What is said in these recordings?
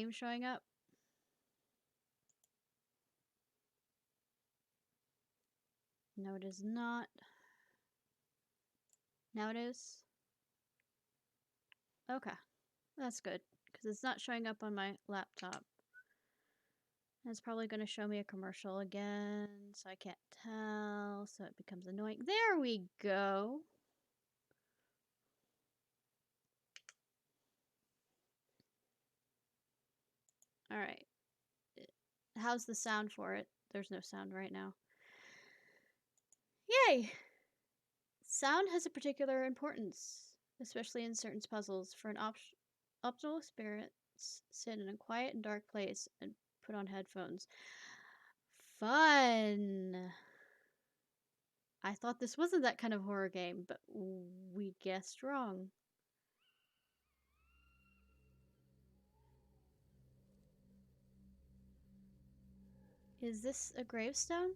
name showing up? No, it is not. Now it is. Okay, that's good, because it's not showing up on my laptop. It's probably going to show me a commercial again, so I can't tell, so it becomes annoying. There we go. All right. How's the sound for it? There's no sound right now. Yay! Sound has a particular importance, especially in certain puzzles. For an optimal experience, sit in a quiet and dark place and put on headphones. Fun! I thought this wasn't that kind of horror game, but we guessed wrong. Is this a gravestone?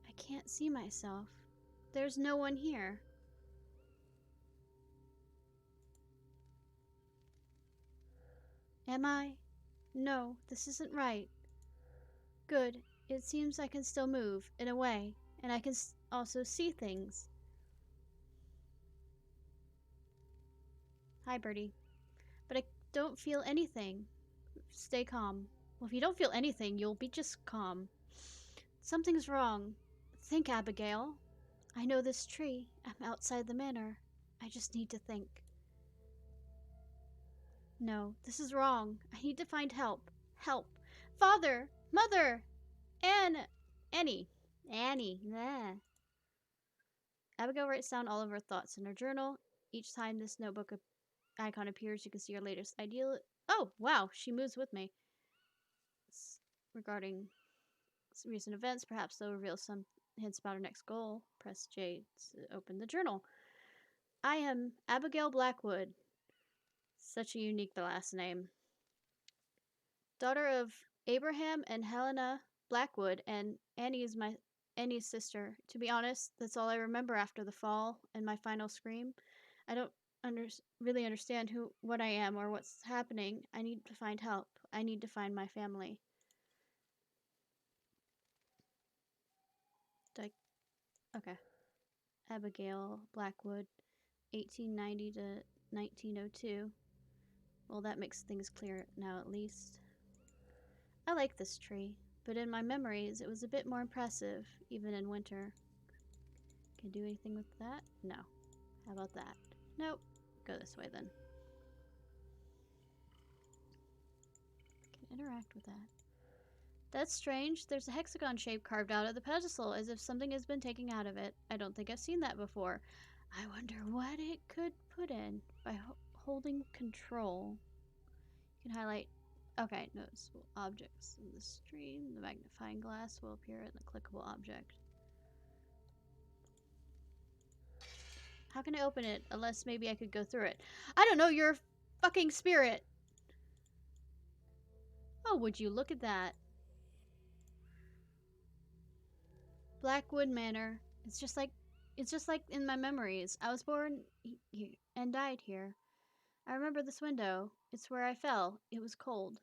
I can't see myself. There's no one here. Am I? No, this isn't right. Good. It seems I can still move, in a way, and I can also see things. Hi, Birdie. But I don't feel anything. Stay calm. Well, if you don't feel anything, you'll be just calm. Something's wrong. Think, Abigail. I know this tree. I'm outside the manor. I just need to think. No, this is wrong. I need to find help. Help. Father! Mother! Annie. Nah. Abigail writes down all of her thoughts in her journal. Each time this notebook icon appears, you can see her latest idea. Oh, wow, she moves with me. Regarding recent events, perhaps they'll reveal some hints about her next goal. Press J to open the journal. I am Abigail Blackwood. Such a unique last name. Daughter of Abraham and Helena Blackwood, and Annie is Annie's sister. To be honest, that's all I remember after the fall and my final scream. I don't really understand what I am or what's happening. I need to find help. I need to find my family. Okay. Abigail Blackwood, 1890 to 1902. Well, that makes things clear now at least. I like this tree, but in my memories it was a bit more impressive, even in winter. Can I do anything with that? No. How about that? Nope. Go this way then. Can interact with that. That's strange. There's a hexagon shape carved out of the pedestal, as if something has been taken out of it. I don't think I've seen that before. I wonder what it could put in. By holding control, you can highlight... Okay, noticeable objects in the stream. The magnifying glass will appear in the clickable object. How can I open it? Unless maybe I could go through it. I don't know, you're a fucking spirit! Oh, would you look at that? Blackwood Manor. It's just like in my memories. I was born and died here. I remember this window. It's where I fell. It was cold.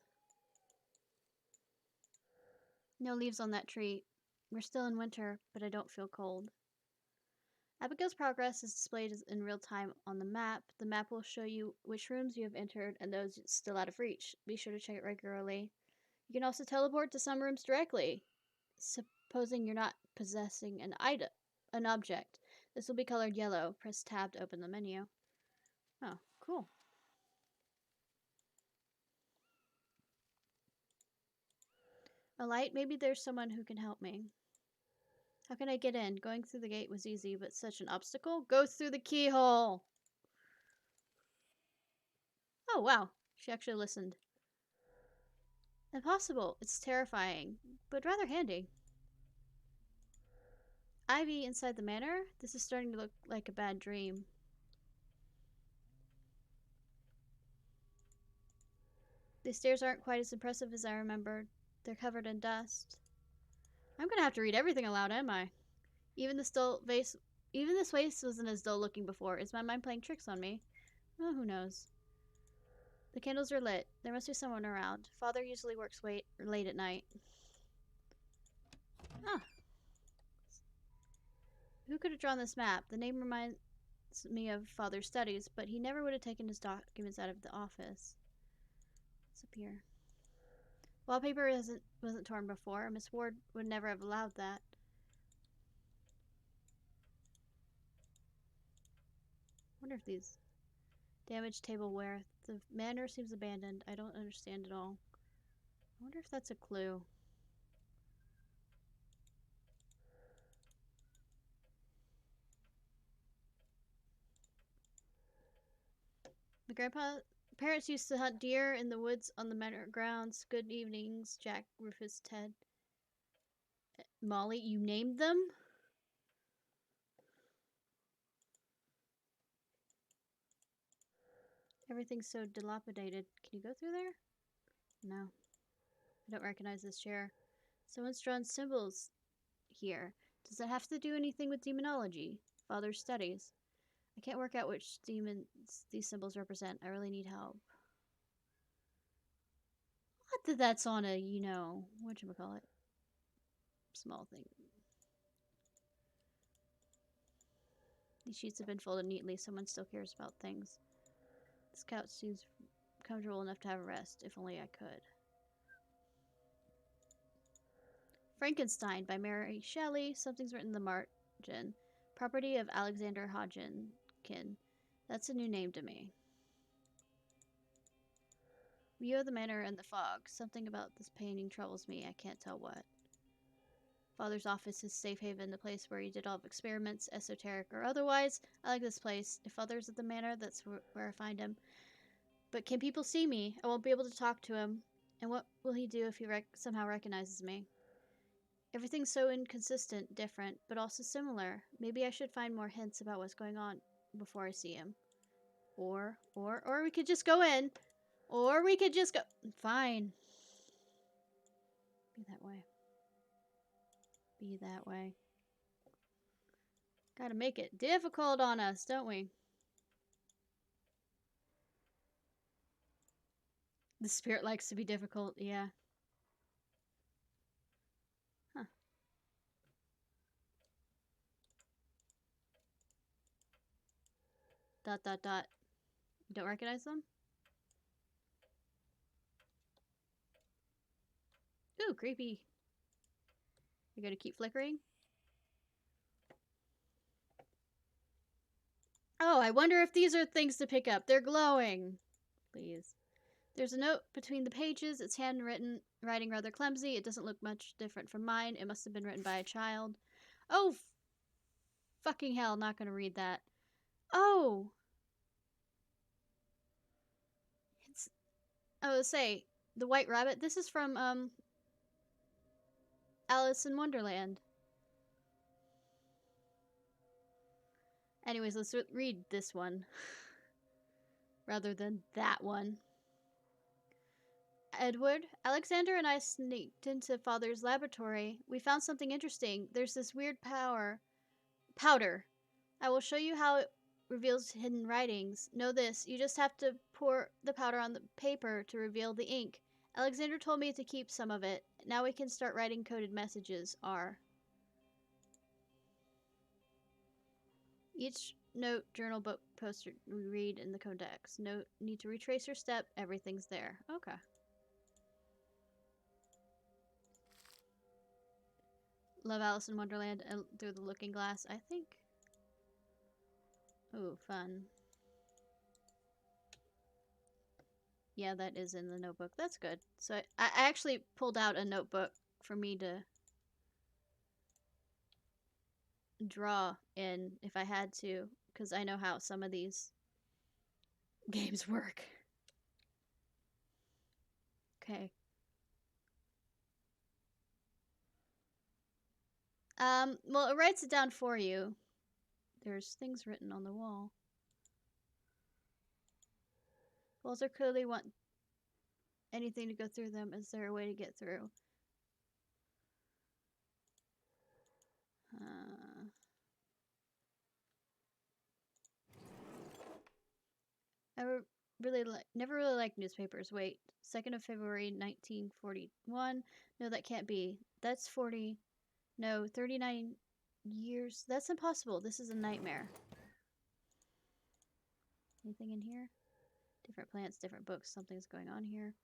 No leaves on that tree. We're still in winter, but I don't feel cold. Abigail's progress is displayed in real time on the map. The map will show you which rooms you have entered and those still out of reach. Be sure to check it regularly. You can also teleport to some rooms directly, supposing you're not possessing an object. This will be colored yellow. Press tab to open the menu. Oh, cool. A light? Maybe there's someone who can help me. How can I get in? Going through the gate was easy, but such an obstacle? Go through the keyhole! Oh, wow. She actually listened. Impossible. It's terrifying, but rather handy. Ivy inside the manor? This is starting to look like a bad dream. The stairs aren't quite as impressive as I remembered. They're covered in dust. I'm gonna have to read everything aloud, am I? Even the still vase Even this place wasn't as dull looking before. Is my mind playing tricks on me? Oh, who knows? The candles are lit. There must be someone around. Father usually works late at night. Ah. Who could have drawn this map? The name reminds me of Father's studies, but he never would have taken his documents out of the office. What's up here? Wallpaper wasn't torn before. Miss Ward would never have allowed that. Wonder if these damaged tableware. The manor seems abandoned. I don't understand at all. I wonder if that's a clue. The parents used to hunt deer in the woods on the manor grounds. Good evenings, Jack, Rufus, Ted. Molly, you named them? Everything's so dilapidated. Can you go through there? No. I don't recognize this chair. Someone's drawn symbols here. Does that have to do anything with demonology? Father's studies. I can't work out which demons these symbols represent. I really need help. What? That's on a, you know, whatchamacallit? Small thing. These sheets have been folded neatly. Someone still cares about things. This couch seems comfortable enough to have a rest. If only I could. Frankenstein by Mary Shelley. Something's written in the margin. Property of Alexander Hodgkin. That's a new name to me. View of the manor and the fog. Something about this painting troubles me. I can't tell what. Father's office is safe haven, the place where he did all of experiments, esoteric or otherwise. I like this place. If Father's at the manor, that's where I find him. But can people see me? I won't be able to talk to him. And what will he do if he somehow recognizes me? Everything's so inconsistent, different, but also similar. Maybe I should find more hints about what's going on before I see him. Or we could just go in. Or we could just go... Fine. Be that way. Be that way. Gotta make it difficult on us, don't we? The spirit likes to be difficult, yeah. Huh. Dot, dot, dot. You don't recognize them? Ooh, creepy. You're gonna keep flickering? Oh, I wonder if these are things to pick up. They're glowing. Please. There's a note between the pages. It's handwritten, writing rather clumsy. It doesn't look much different from mine. It must have been written by a child. Oh, fucking hell, not gonna read that. Oh! It's... I was say, the White Rabbit. This is from, Alice in Wonderland. Anyways, let's read this one. Rather than that one. Edward, Alexander and I sneaked into Father's laboratory. We found something interesting. There's this weird powder. I will show you how it reveals hidden writings. Know this, you just have to pour the powder on the paper to reveal the ink. Alexander told me to keep some of it. Now we can start writing coded messages. R. Each note, journal, book, poster we read in the codex. No need to retrace your step. Everything's there. Okay. Love Alice in Wonderland and Through the Looking Glass, I think. Ooh, fun. Yeah, that is in the notebook. That's good. So I actually pulled out a notebook for me to draw in if I had to, because I know how some of these games work. Okay. Well, it writes it down for you. There's things written on the wall. Walter clearly want anything to go through them. Is there a way to get through? never really liked newspapers. Wait, 2nd of February 1941. No, that can't be. That's 40. No, 39 years. That's impossible. This is a nightmare. Anything in here? Different plants, different books. Something's going on here.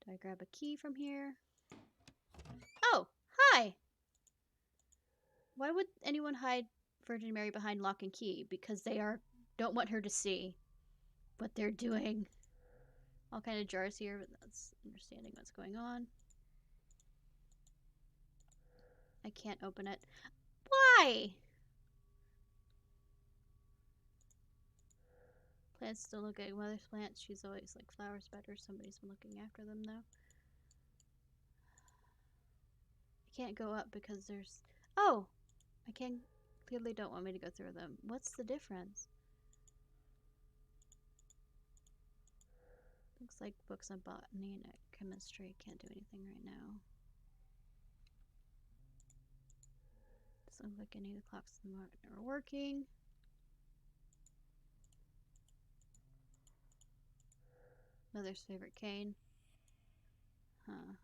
Do I grab a key from here? Oh, hi! Why would anyone hide Virgin Mary behind lock and key? Because they don't want her to see what they're doing. All kind of jars here, but that's understanding what's going on. I can't open it. Why? Plants still look at mother's plants. She's always like flowers better. Somebody's been looking after them though. I can't go up because there's... Oh! I can clearly don't want me to go through them. What's the difference? Looks like books on botany and chemistry. Can't do anything right now. Doesn't look like any of the clocks in the morning are working. Mother's favorite cane. Huh.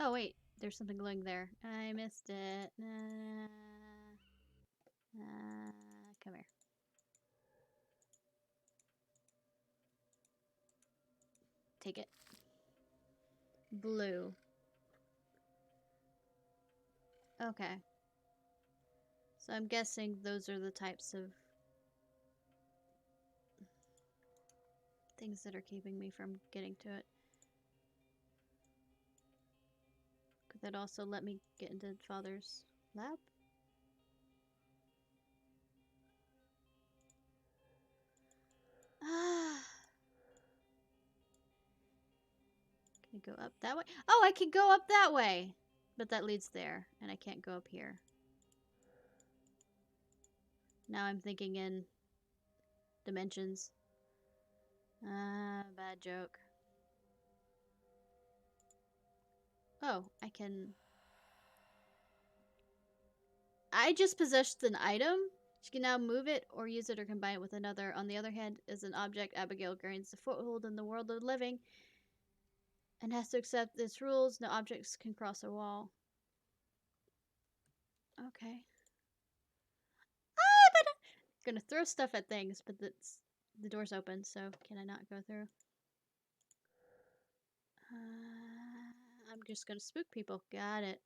Oh wait, there's something glowing there. I missed it. Come here. Take it. Blue. Okay. So I'm guessing those are the types of things that are keeping me from getting to it. Could that also let me get into Father's lab? Ah. Can I go up that way? Oh, I can go up that way! But that leads there, and I can't go up here. Now I'm thinking in dimensions. Bad joke. Oh, I can... I just possessed an item. She can now move it or use it or combine it with another. On the other hand, as an object, Abigail gains a foothold in the world of living and has to accept its rules. No objects can cross a wall. Okay. But I'm gonna throw stuff at things, but the door's open, so can I not go through? I'm just gonna spook people. Got it.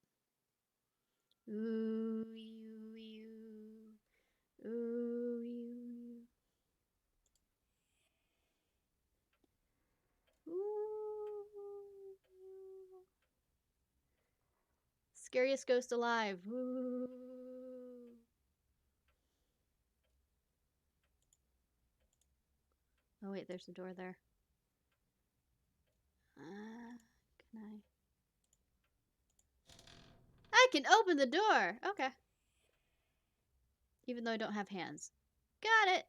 Ooh, ooh, ooh, ooh. Scariest ghost alive. Ooh. Oh wait, there's a door there. Can I can open the door! Okay. Even though I don't have hands. Got it!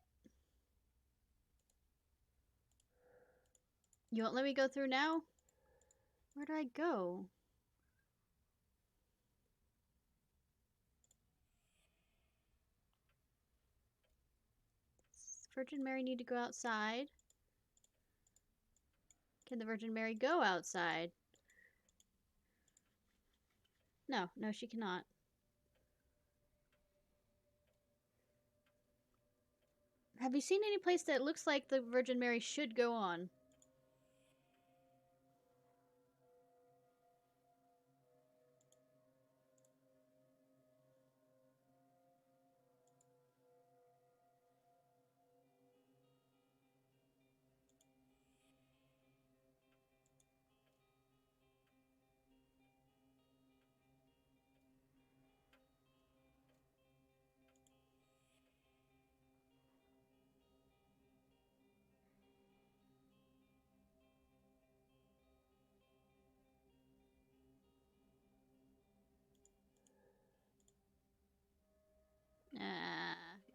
You won't let me go through now? Where do I go? Does Virgin Mary need to go outside? Can the Virgin Mary go outside? No, no, she cannot. Have you seen any place that looks like the Virgin Mary should go on?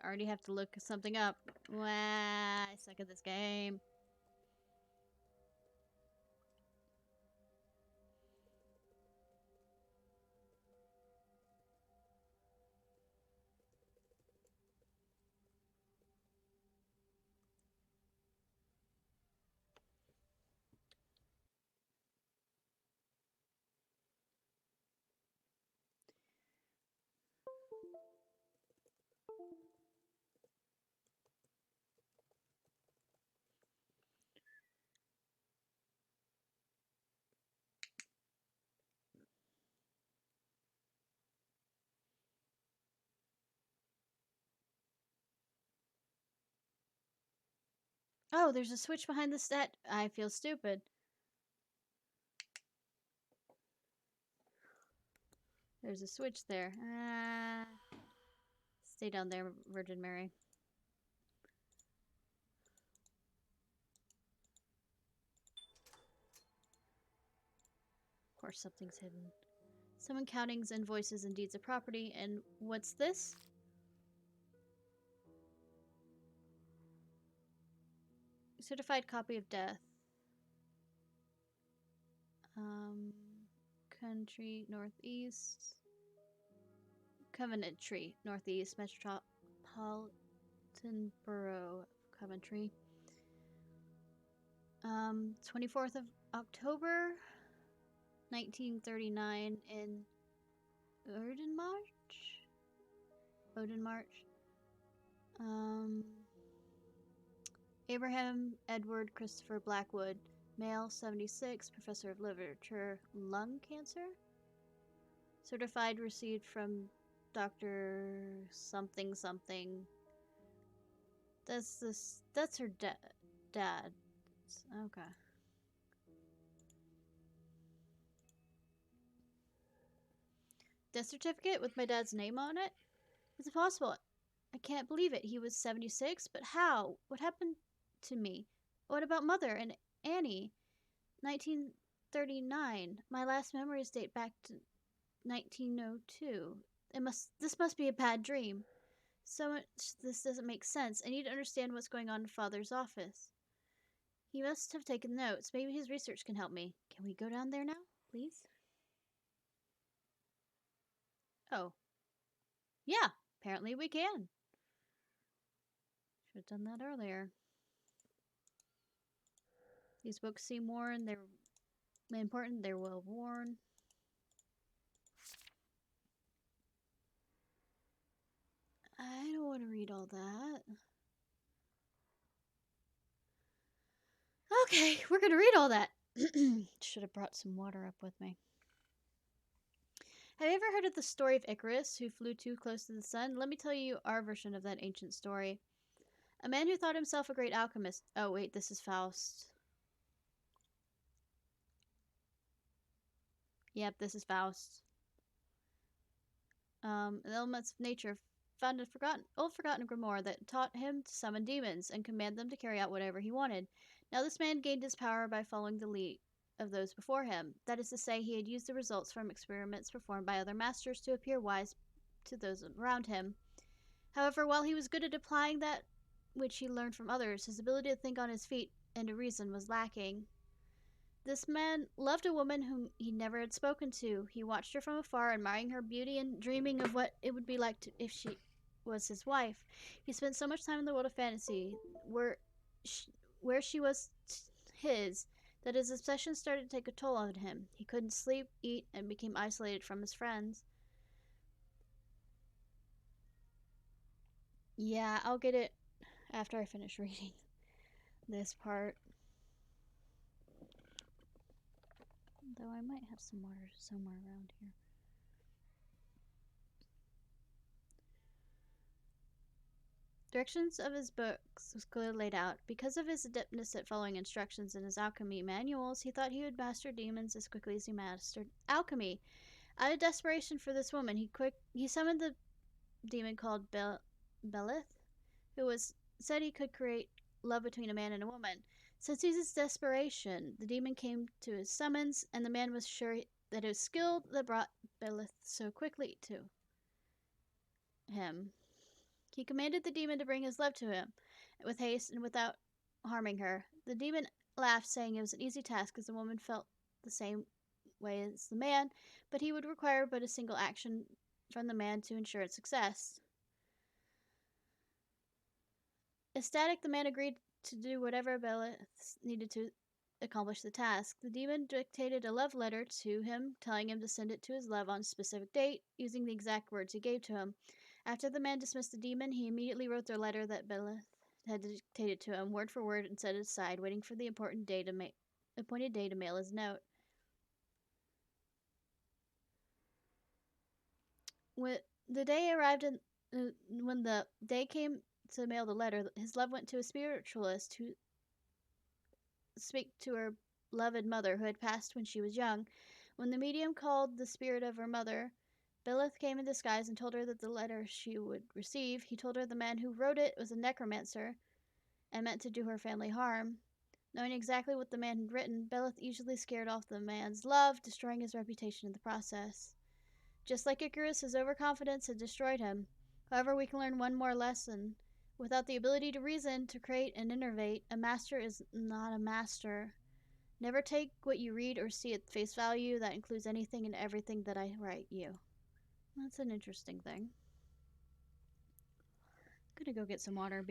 I already have to look something up. Wah, I suck at this game. Oh, there's a switch behind the stat. I feel stupid. There's a switch there. Stay down there, Virgin Mary. Of course, something's hidden. Some accountings, invoices, and deeds of property. And what's this? Certified copy of death. Country, northeast. Covenant Tree, northeast. Metropolitan Borough of Coventry. 24th of October, 1939 in Odenmarch. Abraham Edward Christopher Blackwood, male, 76, professor of literature, lung cancer. Certified received from Dr. something something. That's her dad. Okay. Death certificate with my dad's name on it? It's impossible. I can't believe it. He was 76, but how? What happened to me? What about Mother and Annie? 1939. My last memories date back to 1902. This must be a bad dream. So much this doesn't make sense. I need to understand what's going on in Father's office. He must have taken notes. Maybe his research can help me. Can we go down there now, please? Oh. Yeah, apparently we can. Should have done that earlier. These books seem worn. They're important. They're well worn. I don't want to read all that. Okay, we're going to read all that. Should have brought some water up with me. Have you ever heard of the story of Icarus, who flew too close to the sun? Let me tell you our version of that ancient story. A man who thought himself a great alchemist. Oh, wait, this is Faust. Yep, this is Faust. The elements of nature found a old forgotten grimoire that taught him to summon demons and command them to carry out whatever he wanted. Now this man gained his power by following the lead of those before him. That is to say, he had used the results from experiments performed by other masters to appear wise to those around him. However, while he was good at applying that which he learned from others, his ability to think on his feet and to reason was lacking. This man loved a woman whom he never had spoken to. He watched her from afar, admiring her beauty and dreaming of what it would be like if she was his wife. He spent so much time in the world of fantasy, where she was his, that his obsession started to take a toll on him. He couldn't sleep, eat, and became isolated from his friends. Yeah, I'll get it after I finish reading this part. Though I might have some water somewhere around here. Directions of his books was clearly laid out. Because of his adeptness at following instructions in his alchemy manuals, he thought he would master demons as quickly as he mastered alchemy. Out of desperation for this woman, he summoned the demon called Belith, who said he could create love between a man and a woman. Since his desperation, the demon came to his summons, and the man was sure that it was skill that brought Belith so quickly to him. He commanded the demon to bring his love to him with haste and without harming her. The demon laughed, saying it was an easy task, as the woman felt the same way as the man, but he would require but a single action from the man to ensure its success. Ecstatic, the man agreed to do whatever Belith needed to accomplish the task. The demon dictated a love letter to him, telling him to send it to his love on a specific date, using the exact words he gave to him. After the man dismissed the demon, he immediately wrote the letter that Belith had dictated to him, word for word, and set it aside, waiting for the appointed day to mail his note. When the day arrived, when the day came to mail the letter, his love went to a spiritualist who speak to her beloved mother, who had passed when she was young. When the medium called the spirit of her mother, Belith came in disguise and told her that the letter she would receive. He told her the man who wrote it was a necromancer and meant to do her family harm. Knowing exactly what the man had written, Belith easily scared off the man's love, destroying his reputation in the process. Just like Icarus, his overconfidence had destroyed him. However, we can learn one more lesson. Without the ability to reason, to create and innovate, a master is not a master. Never take what you read or see at face value. That includes anything and everything that I write you. That's an interesting thing. I'm gonna go get some water.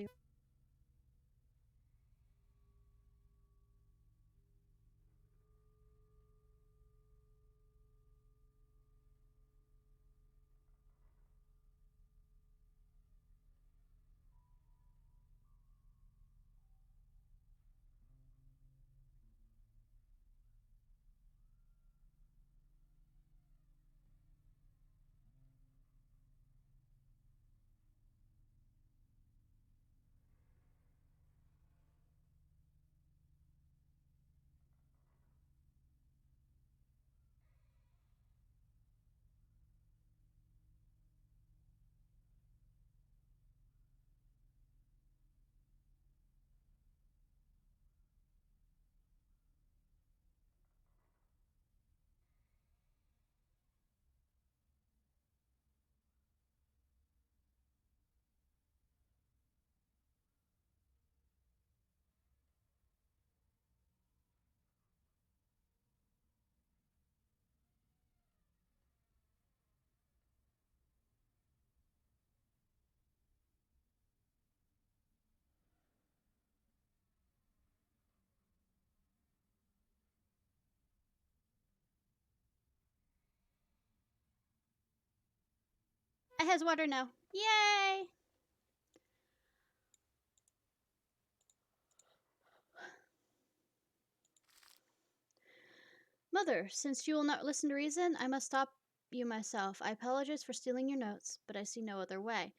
I has water now. Yay! Mother, since you will not listen to reason, I must stop you myself. I apologize for stealing your notes, but I see no other way.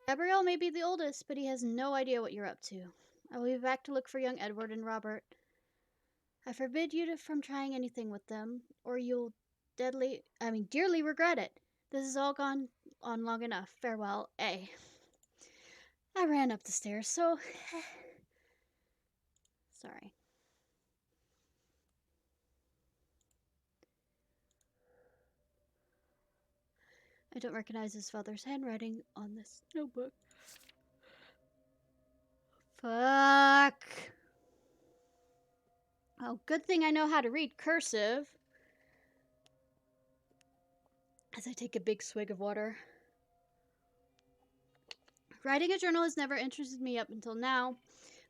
Gabriel may be the oldest, but he has no idea what you're up to. I will be back to look for young Edward and Robert. I forbid you from trying anything with them, or you'll dearly regret it. This has all gone on long enough. Farewell, A. I ran up the stairs, so... Sorry. I don't recognize his father's handwriting on this notebook. Fuck. Oh, good thing I know how to read cursive. As I take a big swig of water. Writing a journal has never interested me up until now,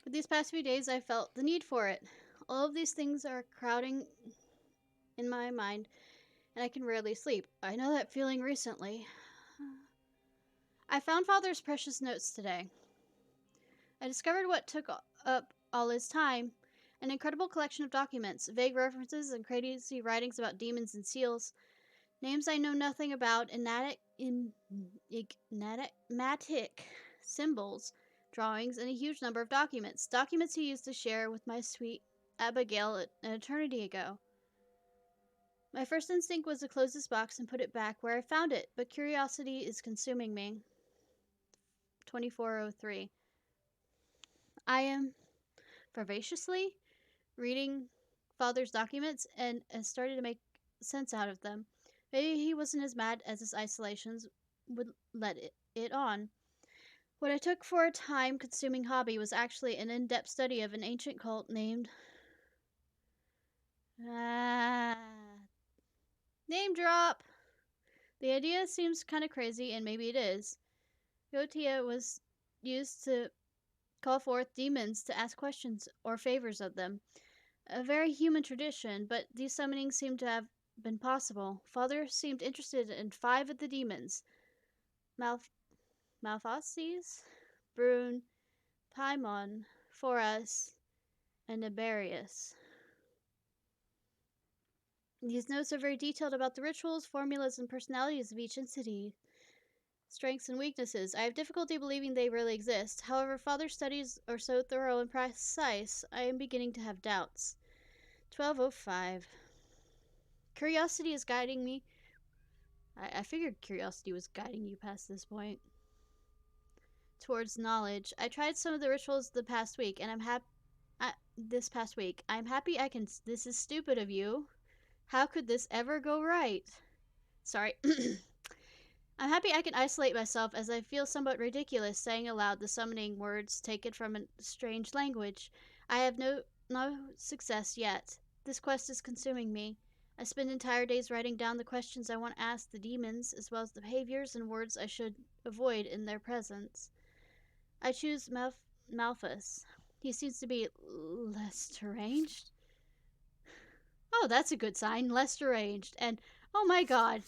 but these past few days I felt the need for it. All of these things are crowding in my mind, and I can rarely sleep. I know that feeling recently. I found Father's precious notes today. I discovered what took up all his time. An incredible collection of documents, vague references and crazy writings about demons and seals, names I know nothing about, enigmatic symbols, drawings, and a huge number of documents. Documents he used to share with my sweet Abigail an eternity ago. My first instinct was to close this box and put it back where I found it, but curiosity is consuming me. 2403. I am vivaciously reading Father's documents and started to make sense out of them. Maybe he wasn't as mad as his isolations would let it on. What I took for a time-consuming hobby was actually an in-depth study of an ancient cult named... Name drop! The idea seems kind of crazy, and maybe it is. Goetia was used to call forth demons to ask questions or favors of them. A very human tradition, but these summonings seem to have been possible? Father seemed interested in 5 of the demons. Malf Malphastes, Brune, Paimon, Foras, and Nibarius. These notes are very detailed about the rituals, formulas, and personalities of each entity, strengths and weaknesses. I have difficulty believing they really exist. However, Father's studies are so thorough and precise, I am beginning to have doubts. 1205. Curiosity is guiding me. I figured curiosity was guiding you past this point. Towards knowledge. I tried some of the rituals the past week, and I'm happy. This past week, I'm happy I can. This is stupid of you. How could this ever go right? Sorry. I'm happy I can isolate myself as I feel somewhat ridiculous saying aloud the summoning words taken from a strange language. I have no success yet. This quest is consuming me. I spend entire days writing down the questions I want to ask the demons, as well as the behaviors and words I should avoid in their presence. I choose Malphus. He seems to be less deranged. Oh, that's a good sign. Less deranged. And, oh my god.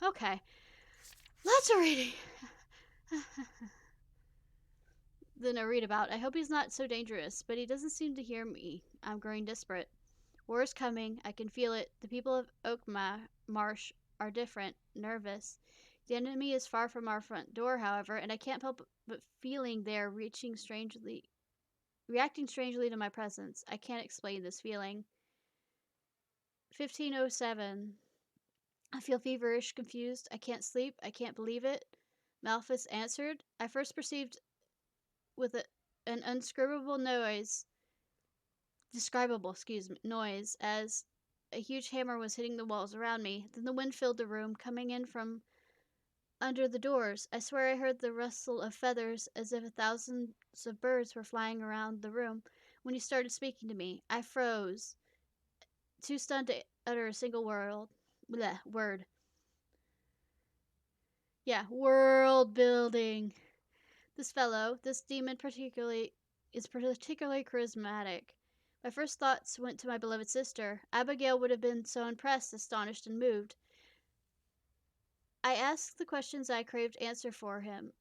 Okay. Lots of reading. Then I read about. I hope he's not so dangerous, but he doesn't seem to hear me. I'm growing desperate. War is coming. I can feel it. The people of Oak Marsh are different, nervous. The enemy is far from our front door, however, and I can't help but feeling they're reacting strangely to my presence. I can't explain this feeling. 1507. I feel feverish, confused. I can't sleep. I can't believe it. Malphus answered. I first perceived with an undescribable noise as a huge hammer was hitting the walls around me. Then the wind filled the room, coming in from under the doors. I swear I heard the rustle of feathers as if thousands of birds were flying around the room. When he started speaking to me, I froze, too stunned to utter a single word. Yeah, world building. This demon is particularly charismatic. My first thoughts went to my beloved sister. Abigail would have been so impressed, astonished, and moved. I asked the questions I craved answer for him.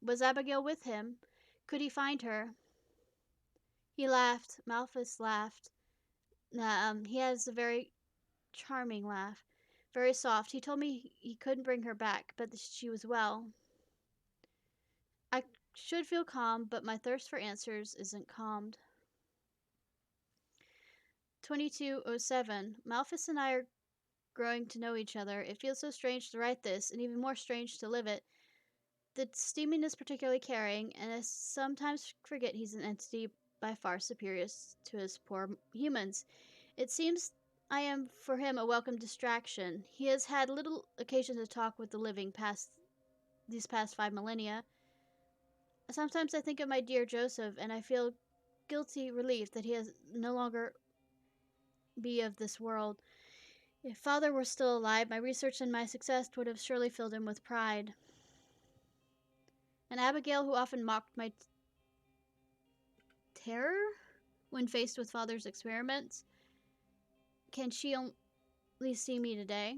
Was Abigail with him? Could he find her? He laughed. Malphus laughed. He has a very charming laugh. Very soft. He told me he couldn't bring her back, but she was well. I should feel calm, but my thirst for answers isn't calmed. 2207. Malphus and I are growing to know each other. It feels so strange to write this, and even more strange to live it. The steaming is particularly caring, and I sometimes forget he's an entity by far superior to his poor humans. It seems I am for him a welcome distraction. He has had little occasion to talk with the living these past 5 millennia. Sometimes I think of my dear Joseph, and I feel guilty relief that he has no longer be of this world. If Father were still alive, my research and my success would have surely filled him with pride. And Abigail, who often mocked my terror when faced with Father's experiments, can she only see me today?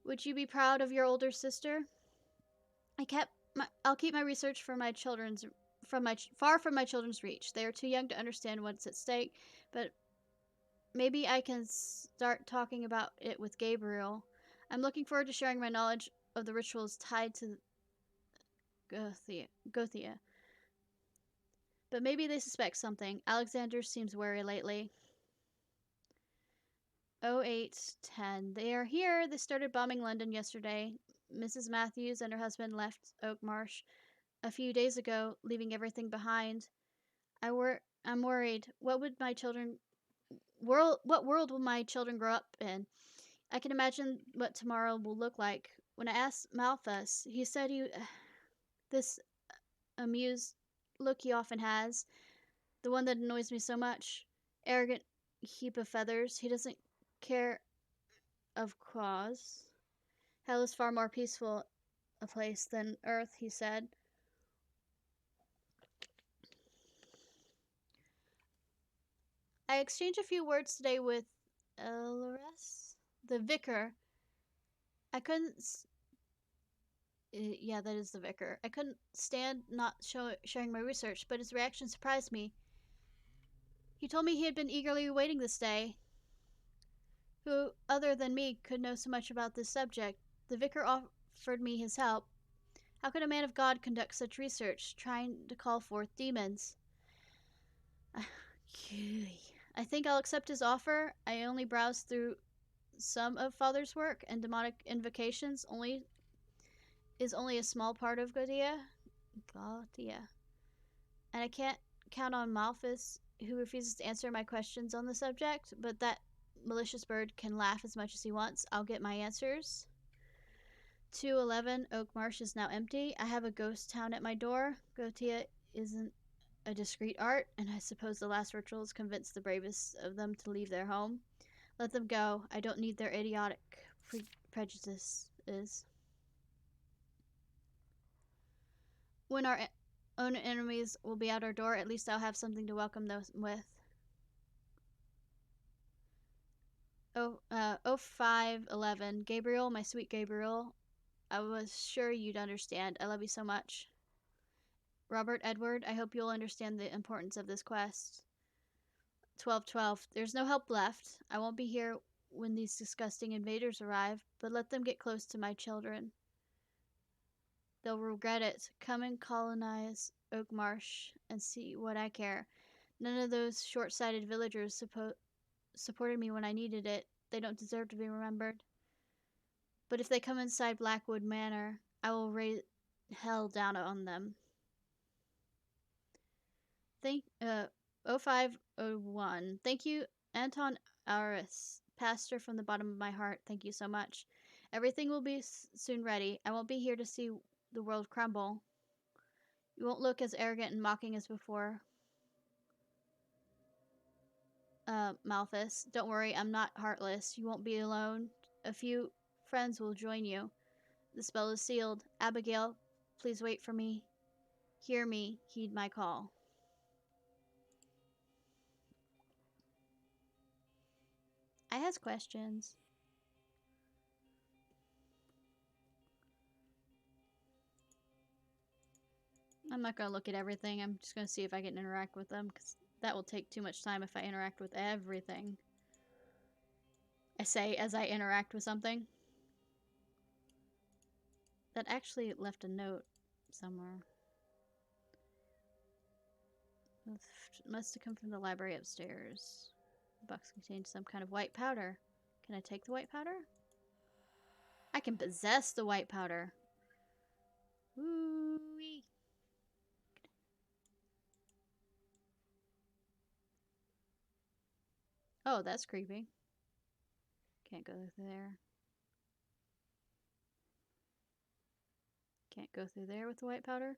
Would you be proud of your older sister? I'll keep my research for my children's far from my children's reach. They are too young to understand what's at stake, but maybe I can start talking about it with Gabriel. I'm looking forward to sharing my knowledge of the rituals tied to Goetia. But maybe they suspect something. Alexander seems wary lately. 0810. They are here. They started bombing London yesterday. Mrs. Matthews and her husband left Oak Marsh a few days ago, leaving everything behind. I'm worried. What world will my children grow up in? I can imagine what tomorrow will look like. When I asked Malphus, he said this amused look he often has, the one that annoys me so much. Arrogant heap of feathers. He doesn't care of cause. Hell is far more peaceful a place than Earth, he said. I exchanged a few words today with Elores, the vicar. I couldn't. Yeah, that is the vicar. I couldn't stand not sharing my research, but his reaction surprised me. He told me he had been eagerly awaiting this day. Who other than me could know so much about this subject? The vicar offered me his help. How could a man of God conduct such research, trying to call forth demons? I think I'll accept his offer. I only browsed through some of Father's work, and demonic invocations is only a small part of Goetia. And I can't count on Malthus, who refuses to answer my questions on the subject, but that malicious bird can laugh as much as he wants. I'll get my answers. 211 Oak Marsh is now empty. I have a ghost town at my door. Goetia isn't a discreet art, and I suppose the last rituals convinced the bravest of them to leave their home. Let them go. I don't need their idiotic prejudices. When our own enemies will be at our door, at least I'll have something to welcome them with. 0511. Gabriel, my sweet Gabriel. I was sure you'd understand. I love you so much. Robert Edward, I hope you'll understand the importance of this quest. 1212. There's no help left. I won't be here when these disgusting invaders arrive, but let them get close to my children. They'll regret it. Come and colonize Oak Marsh and see what I care. None of those short-sighted villagers supported me when I needed it. They don't deserve to be remembered. But if they come inside Blackwood Manor, I will raise hell down on them. 0501. Thank you, Anton Aris, pastor from the bottom of my heart. Thank you so much. Everything will be soon ready. I won't be here to see the world crumble. You won't look as arrogant and mocking as before. Malthus, don't worry, I'm not heartless. You won't be alone. A few friends will join you. The spell is sealed. Abigail, please wait for me. Hear me. Heed my call. I has questions. I'm not going to look at everything. I'm just going to see if I can interact with them, because that will take too much time if I interact with everything. I say as I interact with something. That actually left a note somewhere. Must have come from the library upstairs. The box contains some kind of white powder. Can I take the white powder? I can possess the white powder. Woo-wee. Oh, that's creepy. Can't go through there. Can't go through there with the white powder.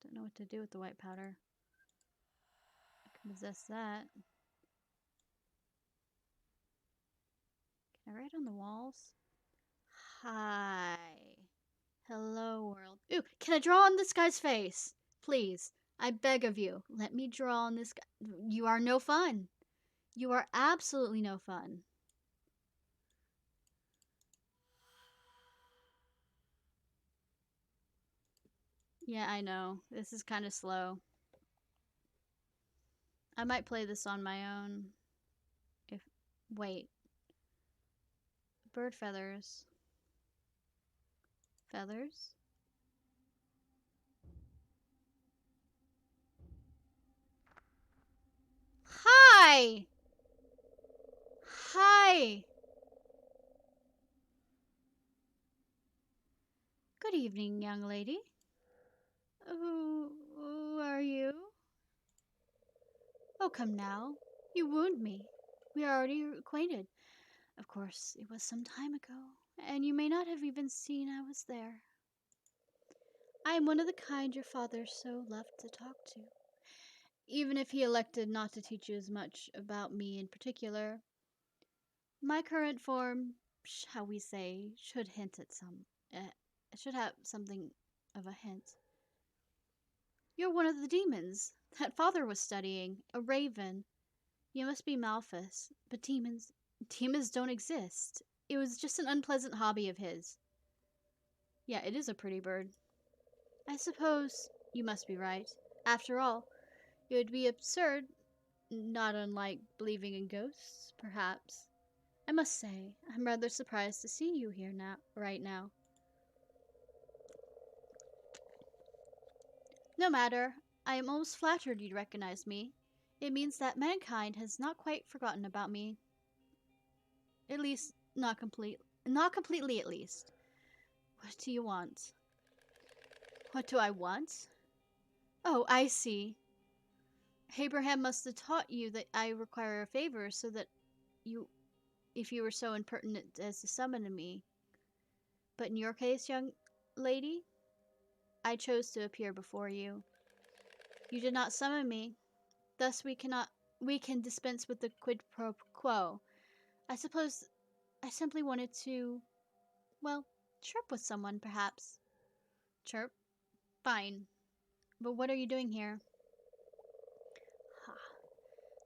Don't know what to do with the white powder. I can possess that. Can I write on the walls? Hi. Hello, world. Ooh, can I draw on this guy's face? Please. I beg of you. Let me draw on this guy. You are no fun. You are absolutely no fun. Yeah, I know. This is kind of slow. I might play this on my own. Wait. Bird feathers. Feathers? Hi! Hi! Good evening, young lady. Who are you? Oh, come now. You wound me. We are already acquainted. Of course, it was some time ago, and you may not have even seen I was there. I am one of the kind your father so loved to talk to. Even if he elected not to teach you as much about me in particular. My current form, shall we say, should hint at it should have something of a hint. You're one of the demons that father was studying, a raven. You must be Malphus, but demons don't exist. It was just an unpleasant hobby of his. Yeah, it is a pretty bird. I suppose you must be right. After all, it would be absurd, not unlike believing in ghosts, perhaps. I must say, I'm rather surprised to see you here right now. No matter, I am almost flattered you'd recognize me. It means that mankind has not quite forgotten about me. At least, not completely at least. What do you want? What do I want? Oh, I see. Abraham must have taught you that I require a favor so that you, if you were so impertinent as to summon me. But in your case, young lady, I chose to appear before you. You did not summon me, thus we can dispense with the quid pro quo. I suppose I simply wanted to, well, chirp with someone, perhaps. Chirp? Fine. But what are you doing here?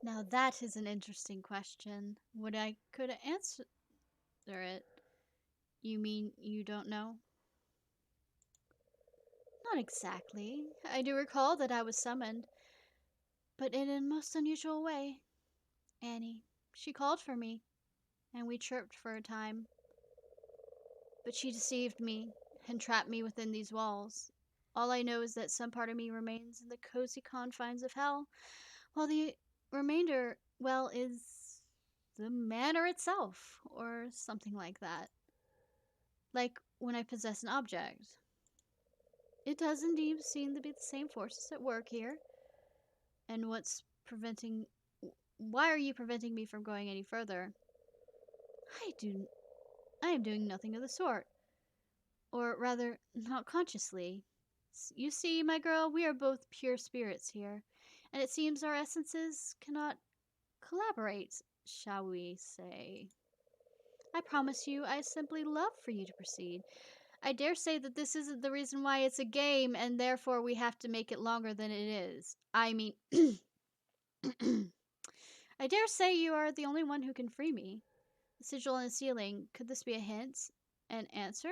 Now that is an interesting question. What I could answer it. You mean you don't know? Not exactly. I do recall that I was summoned, but in a most unusual way. Annie, she called for me, and we chirped for a time. But she deceived me and trapped me within these walls. All I know is that some part of me remains in the cozy confines of hell, while the remainder, well, is the manor itself, or something like that. Like when I possess an object. It does indeed seem to be the same forces at work here. And why are you preventing me from going any further? I am doing nothing of the sort. Or rather, not consciously. You see, my girl, we are both pure spirits here, and it seems our essences cannot collaborate, shall we say. I promise you, I simply love for you to proceed. I dare say that this isn't the reason why it's a game, and therefore we have to make it longer than it is. I mean, I dare say you are the only one who can free me. The sigil on the ceiling, could this be a hint? An answer?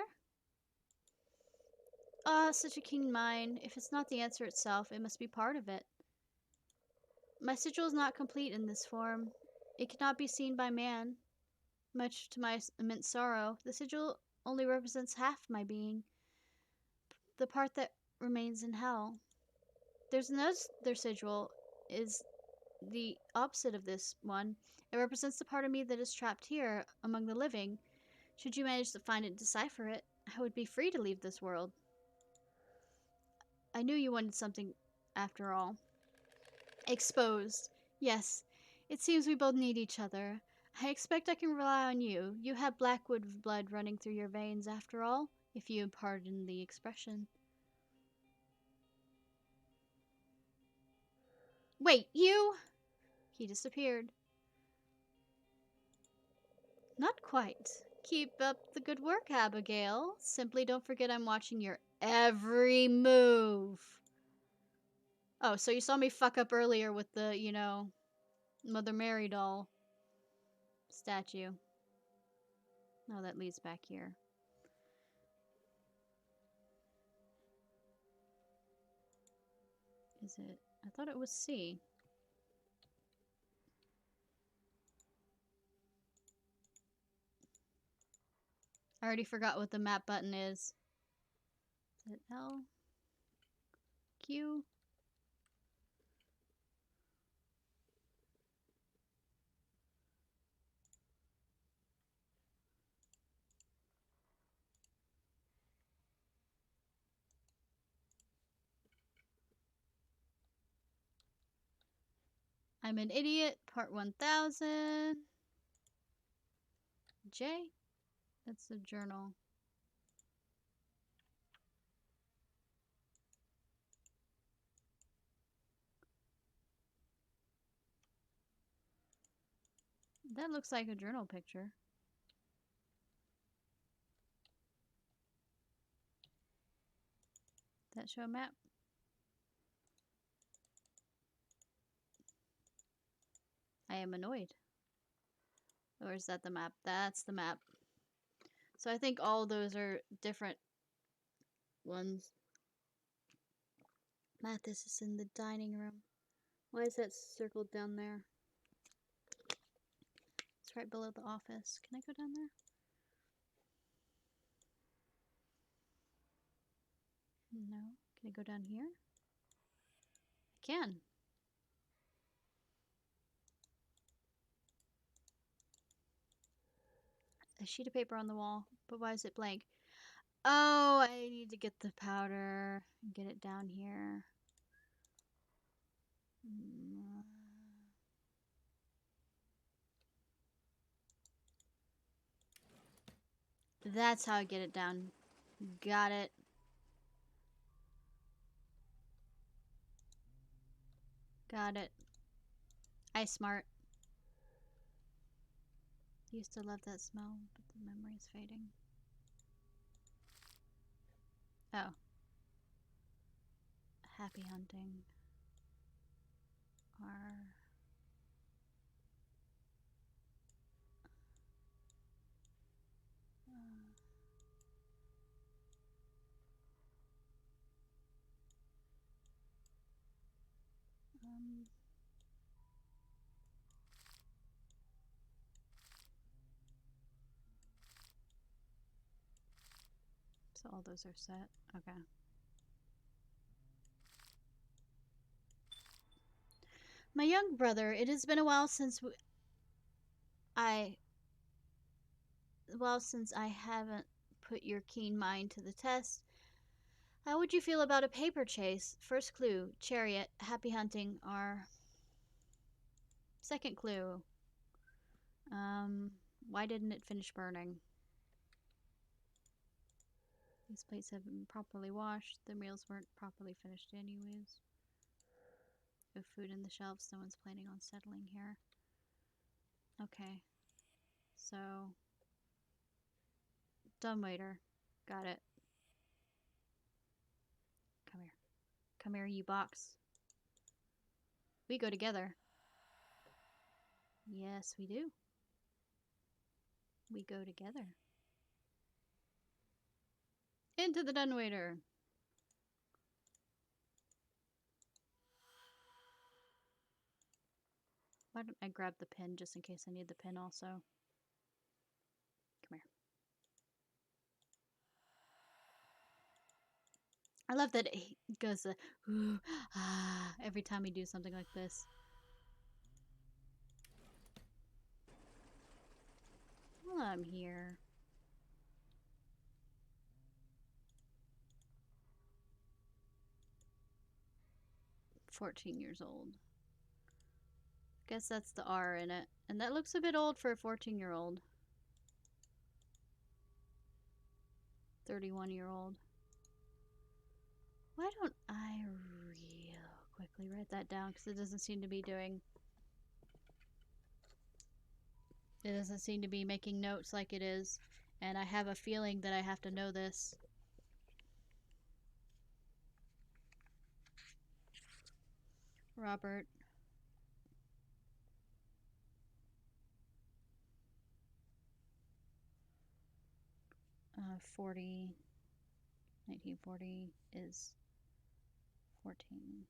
Ah, such a keen mind. If it's not the answer itself, it must be part of it. My sigil is not complete in this form. It cannot be seen by man. Much to my immense sorrow, the sigil only represents half my being, the part that remains in hell. There's another sigil, is the opposite of this one. It represents the part of me that is trapped here among the living. Should you manage to find it and decipher it, I would be free to leave this world. I knew you wanted something after all. Exposed. Yes, it seems we both need each other. I expect I can rely on you. You have Blackwood blood running through your veins after all, if you pardon the expression. Wait, you? He disappeared. Not quite. Keep up the good work, Abigail. Simply don't forget I'm watching your every move. Oh, so you saw me fuck up earlier with the, Mother Mary doll statue. Oh, that leads back here. Is it? I thought it was C. I already forgot what the map button is. Is it L? Q? I'm an idiot, part 1000. J? That's the journal. That looks like a journal picture. That show a map? I am annoyed. Or is that the map? That's the map. So I think all those are different ones. Mathis is in the dining room. Why is that circled down there? It's right below the office. Can I go down there? No. Can I go down here? I can. A sheet of paper on the wall. But why is it blank? Oh, I need to get the powder and get it down here. That's how I get it down. Got it. Got it. I smart. Used to love that smell, but the memory is fading. Oh. Happy hunting. R. Um. So all those are set. Okay. My young brother, it has been a while since I haven't put your keen mind to the test. How would you feel about a paper chase? First clue, chariot, happy hunting, R. Second clue, why didn't it finish burning? These plates haven't been properly washed. The meals weren't properly finished anyways. No food in the shelves. No one's planning on settling here. Okay. So, dumbwaiter. Got it. Come here. Come here, you box. We go together. Yes, we do. We go together. Into the dumbwaiter. Why don't I grab the pin just in case I need the pin also? Come here. I love that it goes every time we do something like this. Well, I'm here. "14 years old." Guess that's the R in it. And that looks a bit old for a 14-year-old. 31-year-old. Why don't I real quickly write that down? Because it doesn't seem to be doing... It doesn't seem to be making notes like it is. And I have a feeling that I have to know this. Robert. 1940 is 14.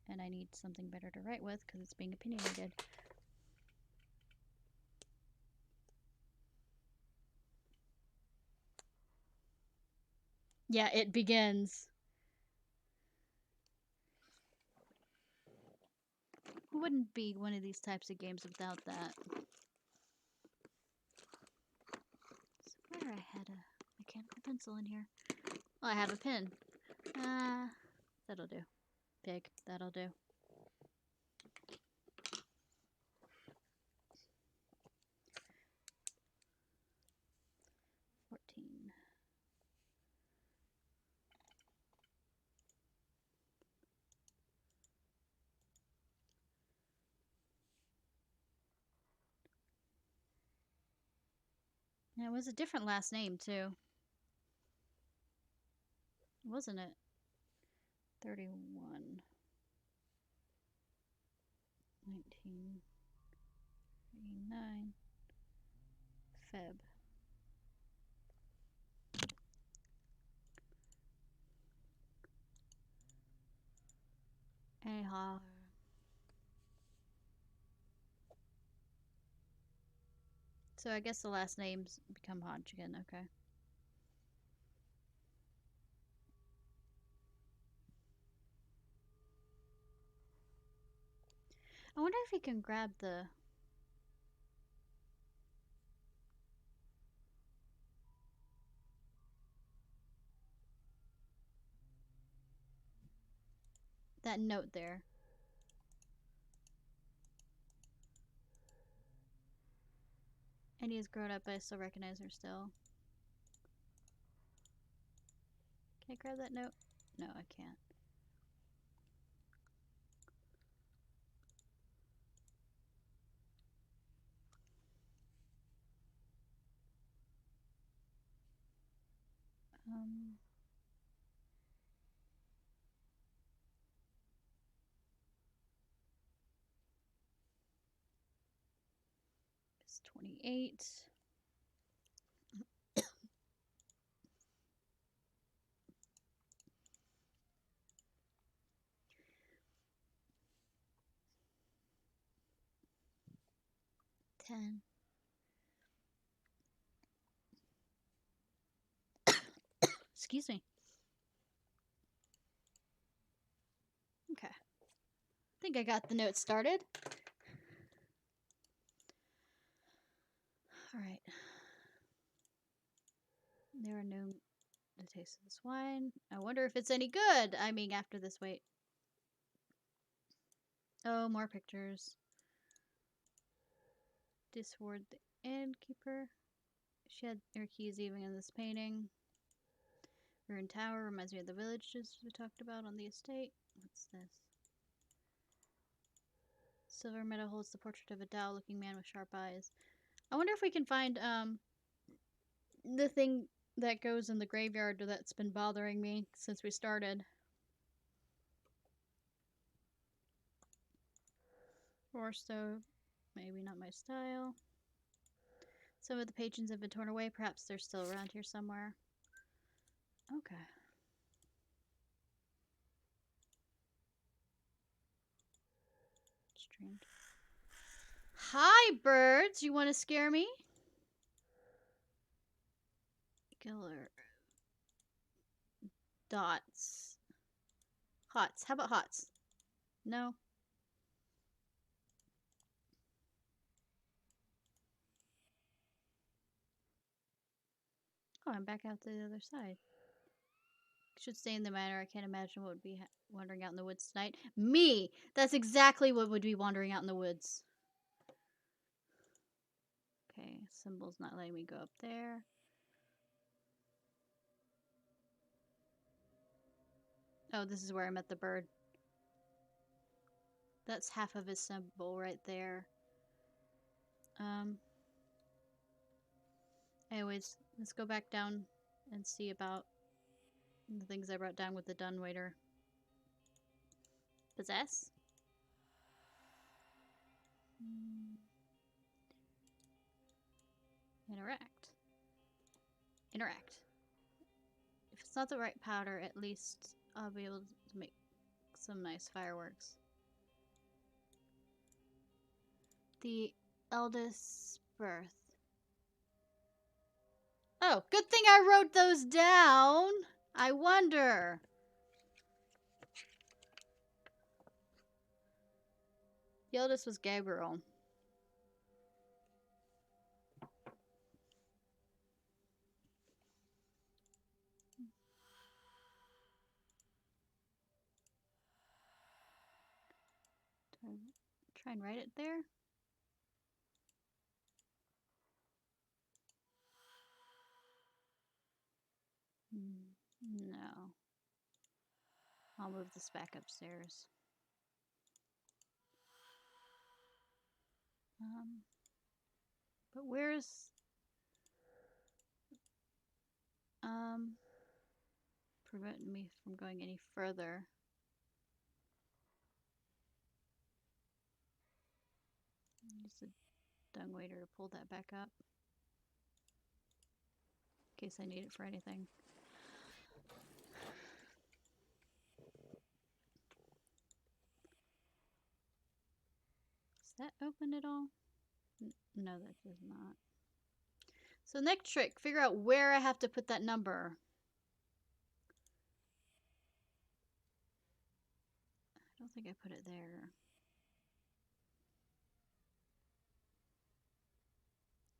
And I need something better to write with because it's being opinionated. Yeah, it begins. It wouldn't be one of these types of games without that. I swear I had a mechanical pencil in here. Oh, I have a pen. That'll do. Pig, that'll do. Yeah, it was a different last name, too. Wasn't it? 31. 1989. Feb. Anyhow. So I guess the last names become Hodgkin, okay. I wonder if he can grab that note there. And he has grown up, but I still recognize her still. Can I grab that note? No, I can't. It's 28. Ten. Excuse me. Okay. I think I got the note started. Alright. There are no the taste of this wine. I wonder if it's any good. I mean, after this, wait. Oh, more pictures. Disward the innkeeper. She had her keys even in this painting. Ruined tower reminds me of the villages we talked about on the estate. What's this? Silver meadow holds the portrait of a Dao-looking man with sharp eyes. I wonder if we can find the thing that goes in the graveyard that's been bothering me since we started. Roar stove, maybe not my style. Some of the patrons have been torn away. Perhaps they're still around here somewhere. Okay. Streamed. Hi, birds! You want to scare me? Killer. Dots. Hots. How about hots? No? Oh, I'm back out to the other side. Should stay in the manor. I can't imagine what would be wandering out in the woods tonight. Me! That's exactly what would be wandering out in the woods. Okay, symbol's not letting me go up there. Oh, this is where I met the bird. That's half of his symbol right there. Anyways, let's go back down and see about the things I brought down with the dumbwaiter. Possess? Interact. Interact. If it's not the right powder, at least I'll be able to make some nice fireworks. The eldest birth. Oh, good thing I wrote those down. I wonder. The eldest was Gabriel. Try and write it there. No. I'll move this back upstairs. But where's... Prevent me from going any further. Use the dung waiter to pull that back up. In case I need it for anything. Does that open at all? No, that does not. So next trick, figure out where I have to put that number. I don't think I put it there.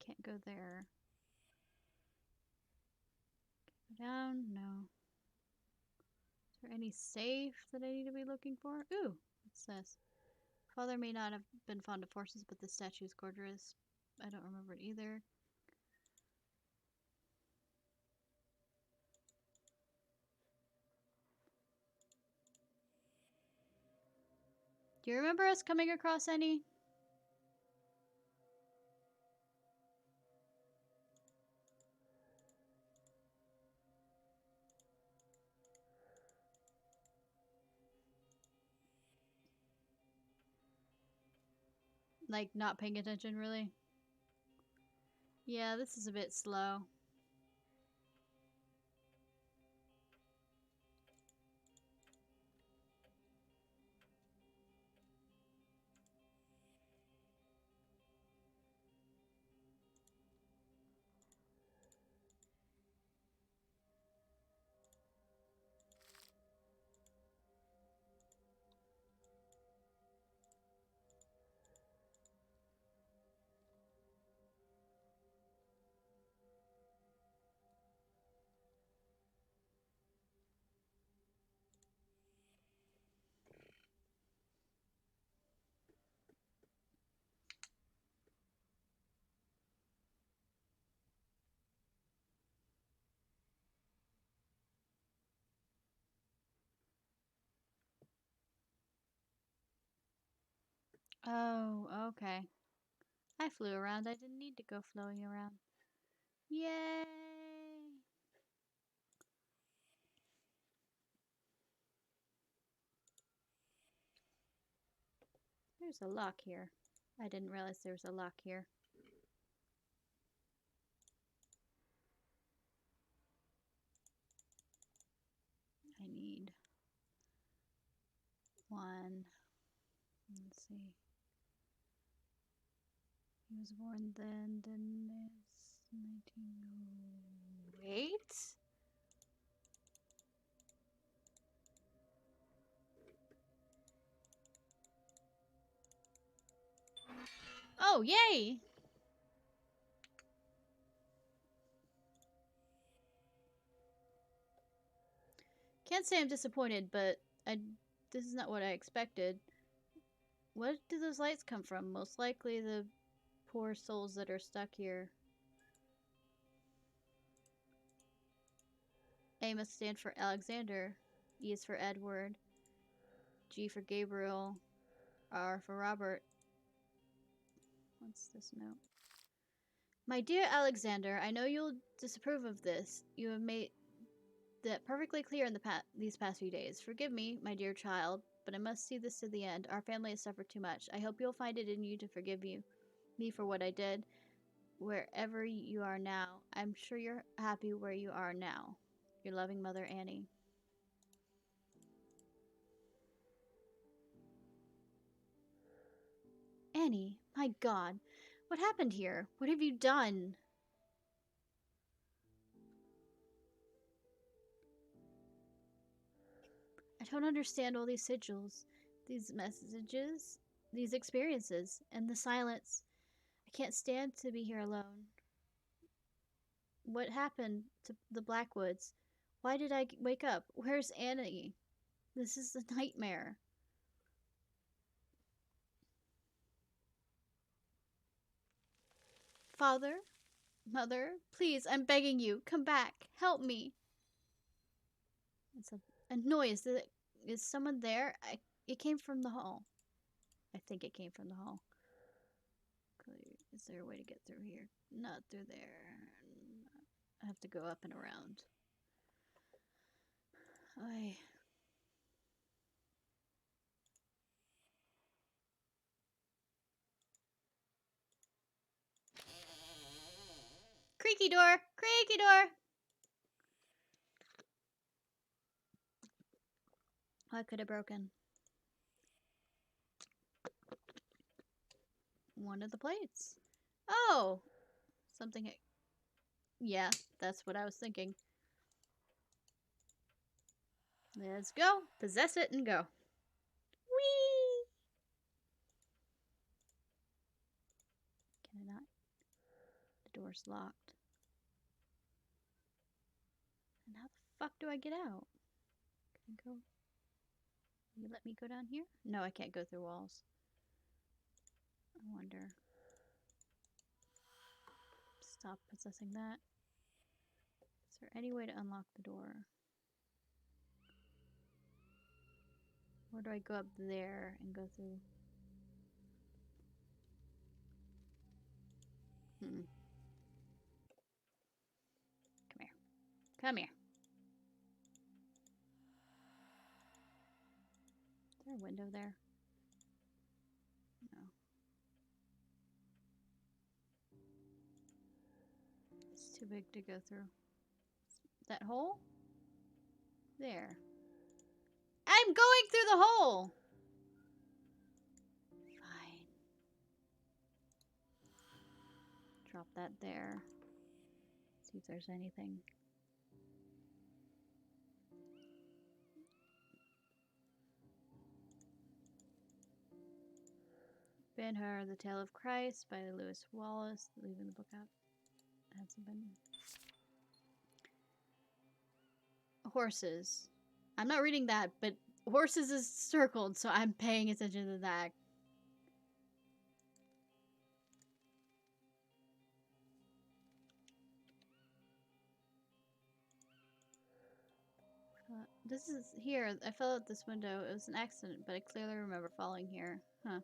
Can't go there. Go down? No. Is there any safe that I need to be looking for? Ooh, what's this? Father may not have been fond of horses, but this statue is gorgeous. I don't remember it either. Do you remember us coming across any? Like, not paying attention, really? Yeah, this is a bit slow. Oh, okay. I flew around. I didn't need to go flowing around. Yay! There's a lock here. I didn't realize there was a lock here. I need one. Let's see. He was born then it's 1908? Oh, yay! Can't say I'm disappointed, but this is not what I expected. Where do those lights come from? Most likely the poor souls that are stuck here. A must stand for Alexander. E is for Edward. G for Gabriel. R for Robert. What's this note? My dear Alexander, I know you'll disapprove of this. You have made that perfectly clear in these past few days. Forgive me, my dear child, but I must see this to the end. Our family has suffered too much. I hope you'll find it in you to forgive me for what I did. Wherever you are now, I'm sure you're happy where you are now. Your loving mother, Annie. Annie, my God, what happened here? What have you done? I don't understand all these sigils, these messages, these experiences, and the silence. I can't stand to be here alone. What happened to the Blackwoods? Why did I wake up? Where's Annie? This is a nightmare. Father? Mother? Please, I'm begging you. Come back. Help me. It's a noise. Is someone there? It came from the hall. I think it came from the hall. Is there a way to get through here? Not through there. I have to go up and around. Oy. Creaky door! Creaky door! I could have broken one of the plates. Oh! Something. Yeah, that's what I was thinking. Let's go. Possess it and go. Whee! Can I not? The door's locked. And how the fuck do I get out? Can I go? You let me go down here? No, I can't go through walls. I wonder. Stop possessing that. Is there any way to unlock the door? Or do I go up there and go through? Hmm. Come here. Come here. Is there a window there? No. It's too big to go through. That hole? There. I'm going through the hole! Fine. Drop that there. See if there's anything. Ben-Hur, The Tale of Christ by Lewis Wallace. Leaving the book out. Hasn't been. Horses. I'm not reading that, but horses is circled, so I'm paying attention to that. This is here. I fell out this window. It was an accident, but I clearly remember falling here. Huh.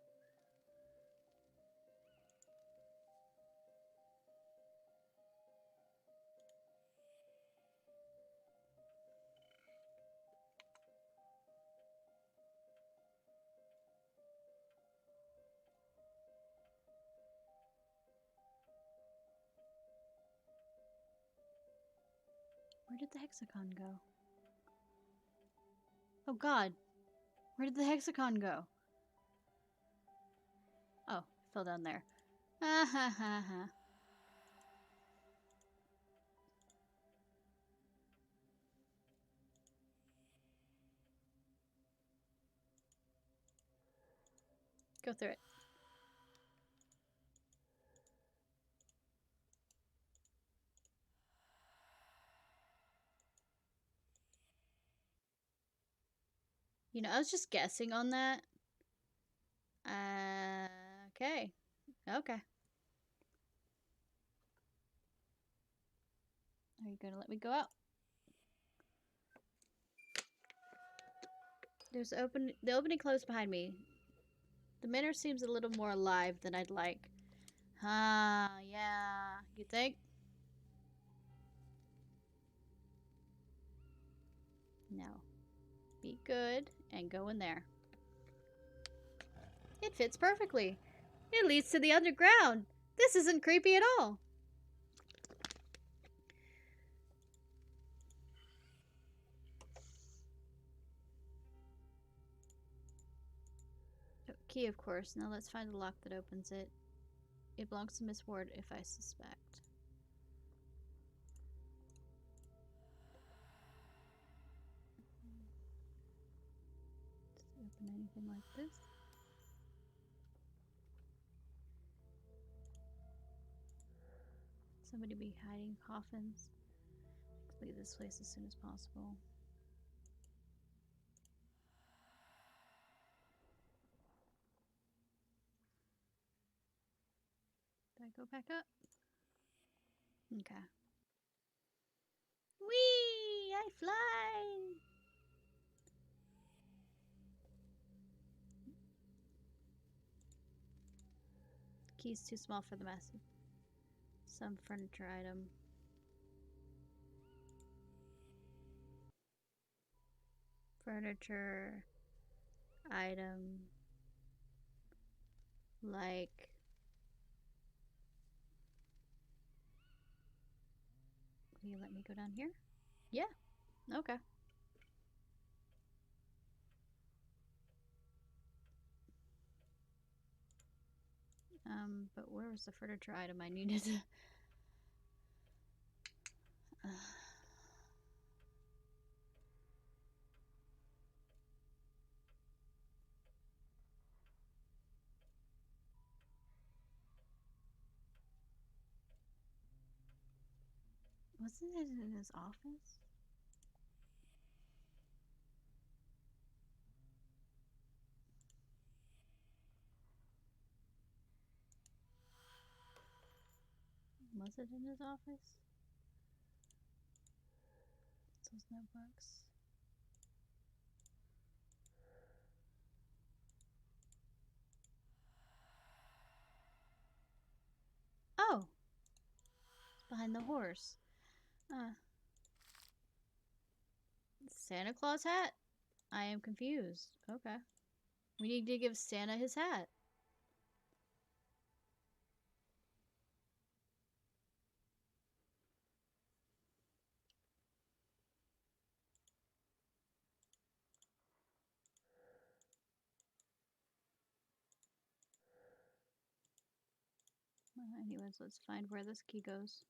Where did the hexagon go? Oh god. Where did the hexagon go? Oh, it fell down there. Ah ha ha ha. Go through it. You know, I was just guessing on that. Okay. Okay. Are you gonna let me go out? There's the opening closed behind me. The manor seems a little more alive than I'd like. Ah, yeah. You think? No. Be good and go in there. It fits perfectly. It leads to the underground. This isn't creepy at all. Oh, key, of course. Now let's find the lock that opens it. It belongs to Miss Ward, if I suspect. Does it open anything like this? Somebody be hiding coffins. Let's leave this place as soon as possible. Did I go back up? Okay. Whee! I fly! Key's too small for the massive. Some furniture item. Furniture, item, like... Will you let me go down here? Yeah, okay. But where was the furniture item I needed? Wasn't it in his office? Was it in his office? Those notebooks. Oh! It's behind the horse. Santa Claus hat? I am confused. Okay. We need to give Santa his hat. Anyways, let's find where this key goes.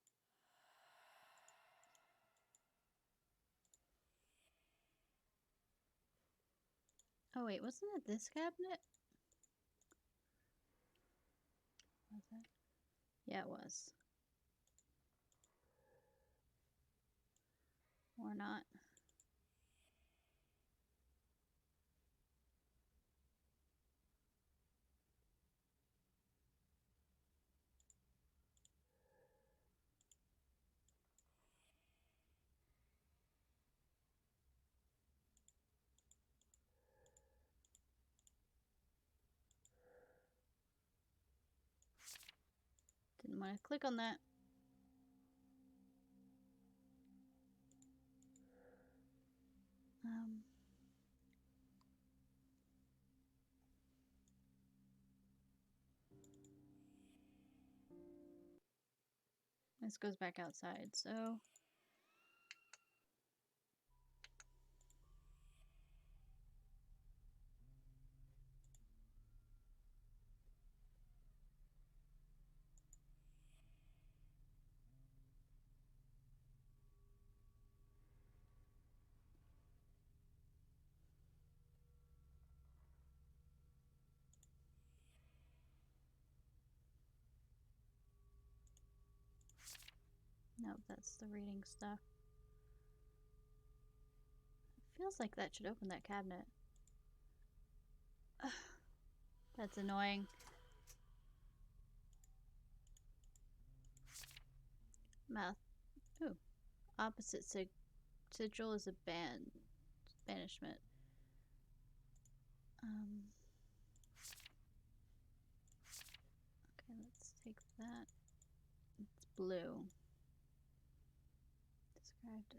Oh wait, wasn't it this cabinet? Was it? Yeah, it was. Or not. Didn't want to click on that. This goes back outside, so... Nope, that's the reading stuff. Feels like that should open that cabinet. That's annoying. Mouth. Ooh. Opposite sigil is a banishment. Okay, let's take that. It's blue. Described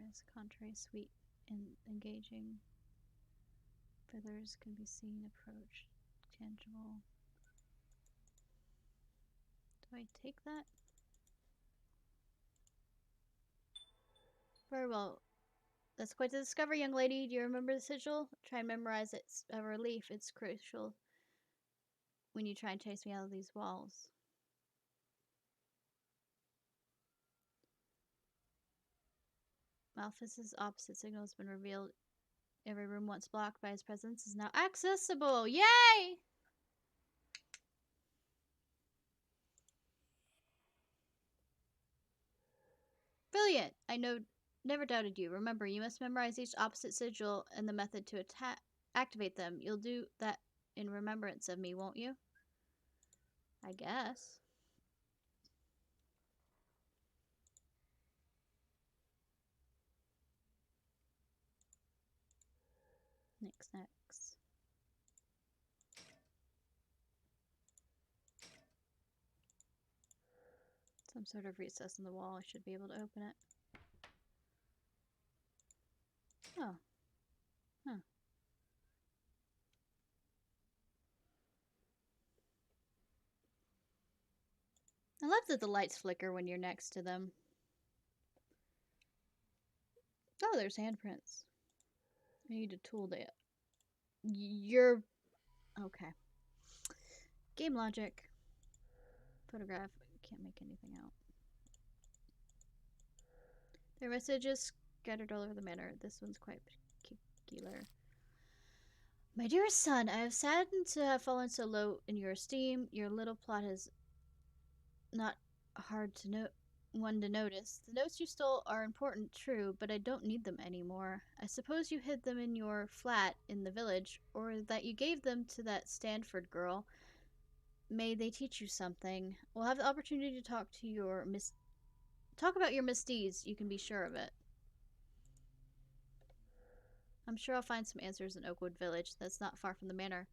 as contrary, sweet, and engaging. Feathers can be seen, approach, tangible. Do I take that? Very well. That's quite the discovery, young lady. Do you remember the sigil? Try and memorize it. It's a relief. It's crucial when you try and chase me out of these walls. Malphus's opposite signal has been revealed. Every room once blocked by his presence is now accessible. Yay! Brilliant! I never doubted you. Remember, you must memorize each opposite sigil and the method to activate them. You'll do that in remembrance of me, won't you? I guess. Next. Some sort of recess in the wall. I should be able to open it. Oh. love that the lights flicker when you're next to them. Oh, there's handprints. I need a tool to... You're... Okay. Game logic. Photograph. Can't make anything out. Their messages scattered all over the manor. This one's quite particular. My dearest son, I have saddened to have fallen so low in your esteem. Your little plot is not hard to one to notice. The notes you stole are important, true, but I don't need them anymore. I suppose you hid them in your flat in the village, or that you gave them to that Stanford girl. May they teach you something. We'll have the opportunity to talk about your misdeeds, you can be sure of it. I'm sure I'll find some answers in Oakwood Village. That's not far from the manor.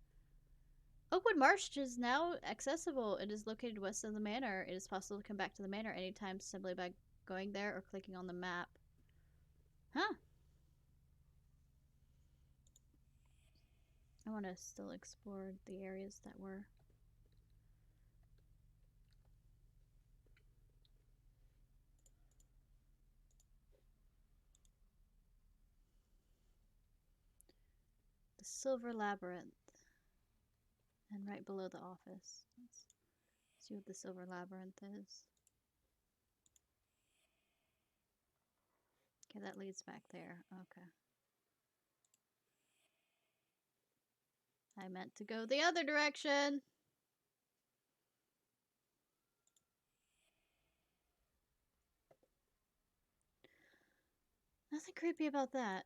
Oakwood Marsh is now accessible. It is located west of the manor. It is possible to come back to the manor anytime simply by going there or clicking on the map. Huh. I want to still explore the areas that were... The Silver Labyrinth. And right below the office. Let's see what the Silver Labyrinth is. Okay, that leads back there. Okay. I meant to go the other direction. Nothing creepy about that.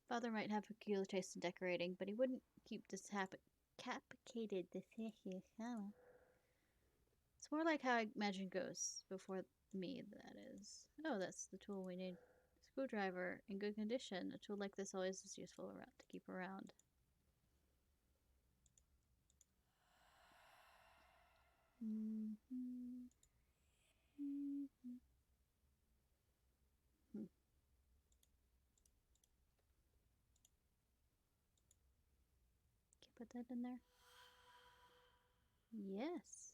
Father might have a peculiar taste in decorating, but he wouldn't keep decapitated. It's more like how I imagine ghosts before me, that is. Oh, that's the tool we need. Screwdriver in good condition. A tool like this always is useful to keep around. Can I put that in there? Yes.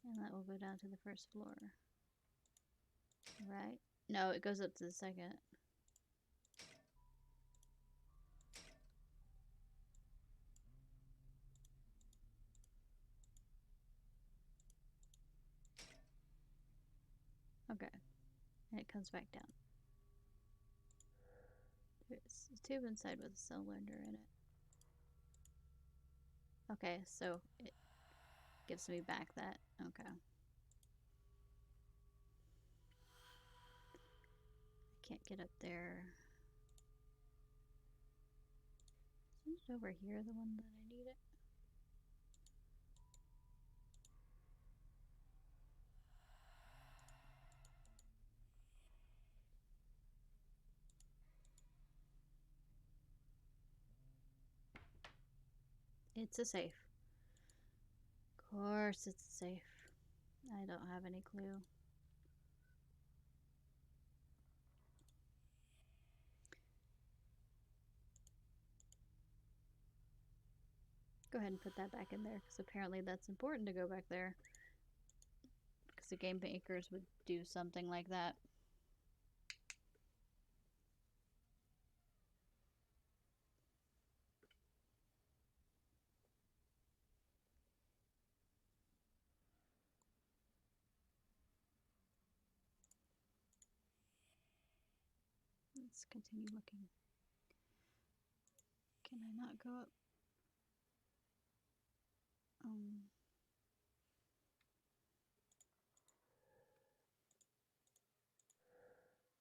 And that will go down to the first floor. Right? No, it goes up to the second. Okay. And it comes back down. There's a tube inside with a cylinder in it. Okay, so it gives me back that. Okay. I can't get up there. Isn't it over here, the one that I need it? It's a safe. Of course it's a safe. I don't have any clue. Go ahead and put that back in there, because apparently that's important to go back there. Because the game makers would do something like that. Let's continue looking. Can I not go up?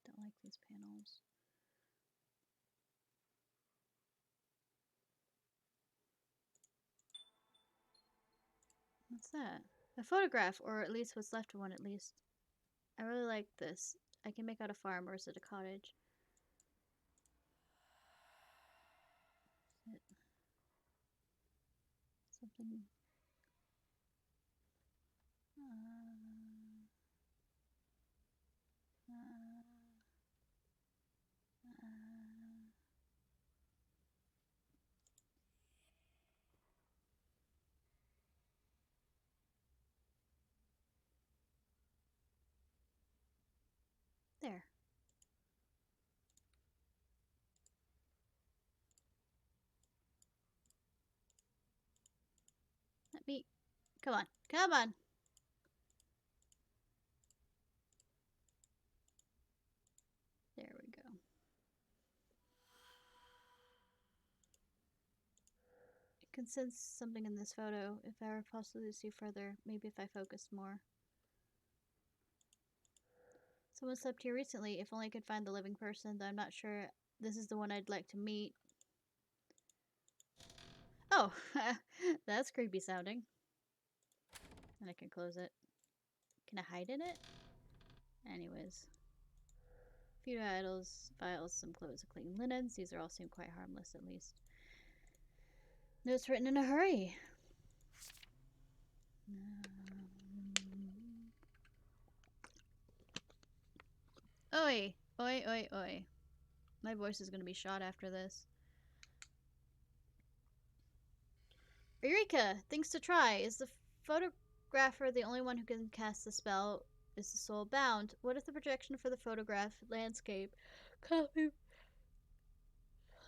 Don't like these panels. What's that? A photograph, or at least what's left of one at least. I really like this. I can make out a farm, or is it a cottage? Is it something? Let me... Come on. Come on! There we go. I can sense something in this photo. If I were possibly to see further, maybe if I focused more. Someone slept here recently. If only I could find the living person, though I'm not sure this is the one I'd like to meet. Oh, that's creepy sounding. And I can close it. Can I hide in it? Anyways. A few idols, files, some clothes, clean linens. These are all seem quite harmless, at least. Notes written in a hurry. Oi! Oi, oi, oi. My voice is going to be shot after this. Eureka! Things to try. Is the photographer the only one who can cast the spell? Is the soul bound? What if the projection for the photograph landscape copy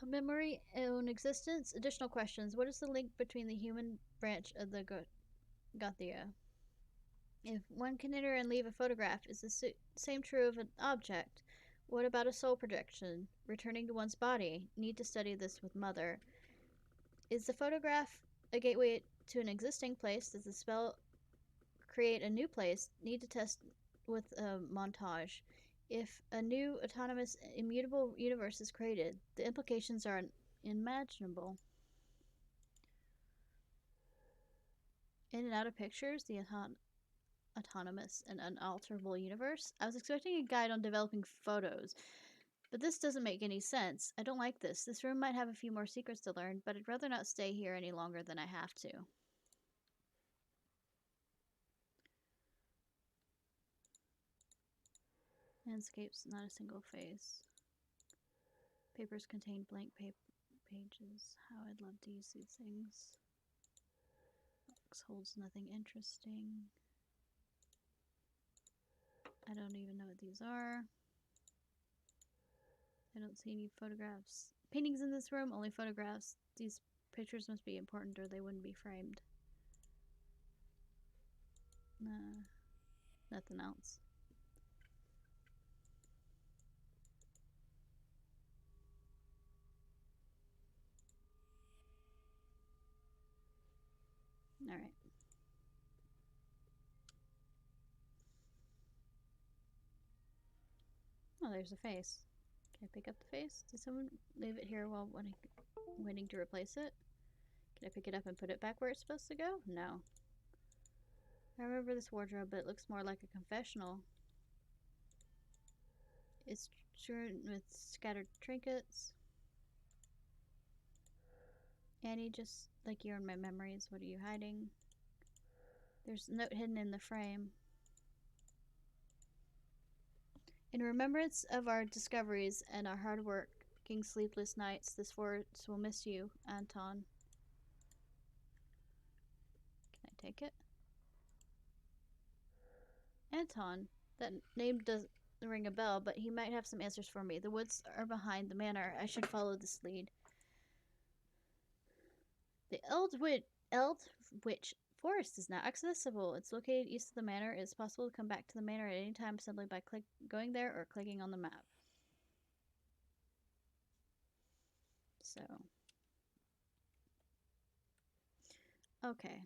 memory own existence? Additional questions. What is the link between the human branch of the Goetia? If one can enter and leave a photograph, is the same true of an object? What about a soul projection? Returning to one's body. Need to study this with Mother. Is the photograph a gateway to an existing place? Does the spell create a new place? Need to test with a montage. If a new, autonomous, immutable universe is created, the implications are unimaginable. In and out of pictures, the autonomous and unalterable universe? I was expecting a guide on developing photos, but this doesn't make any sense. I don't like this. This room might have a few more secrets to learn, but I'd rather not stay here any longer than I have to. Landscapes, not a single face. Papers contain blank pages. How I'd love to use these things. Box holds nothing interesting. I don't even know what these are. I don't see any photographs. Paintings in this room, only photographs. These pictures must be important or they wouldn't be framed. Nah, nothing else. Alright. Oh, there's a face. Can I pick up the face? Did someone leave it here while waiting to replace it? Can I pick it up and put it back where it's supposed to go? No. I remember this wardrobe, but it looks more like a confessional. It's strewn with scattered trinkets. Annie, just like you're in my memories, what are you hiding? There's a note hidden in the frame. In remembrance of our discoveries and our hard working sleepless nights, this forest will miss you, Anton. Can I take it? Anton? That name doesn't ring a bell, but he might have some answers for me. The woods are behind the manor. I should follow this lead. The Eldwitch Forest is now accessible. It's located east of the manor. It is possible to come back to the manor at any time simply by going there or clicking on the map. So. Okay.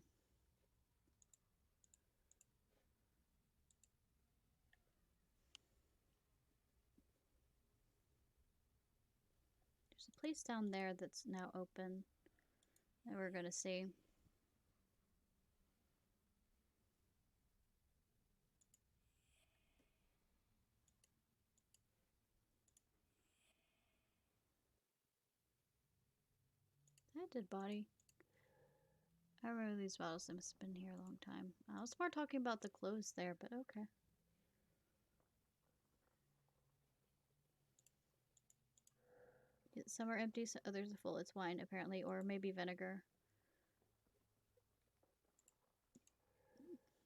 There's a place down there that's now open that we're going to see. That dead body. I remember these bottles. They must have been here a long time. I was more talking about the clothes there, but okay. Some are empty, so others are full. It's wine, apparently, or maybe vinegar.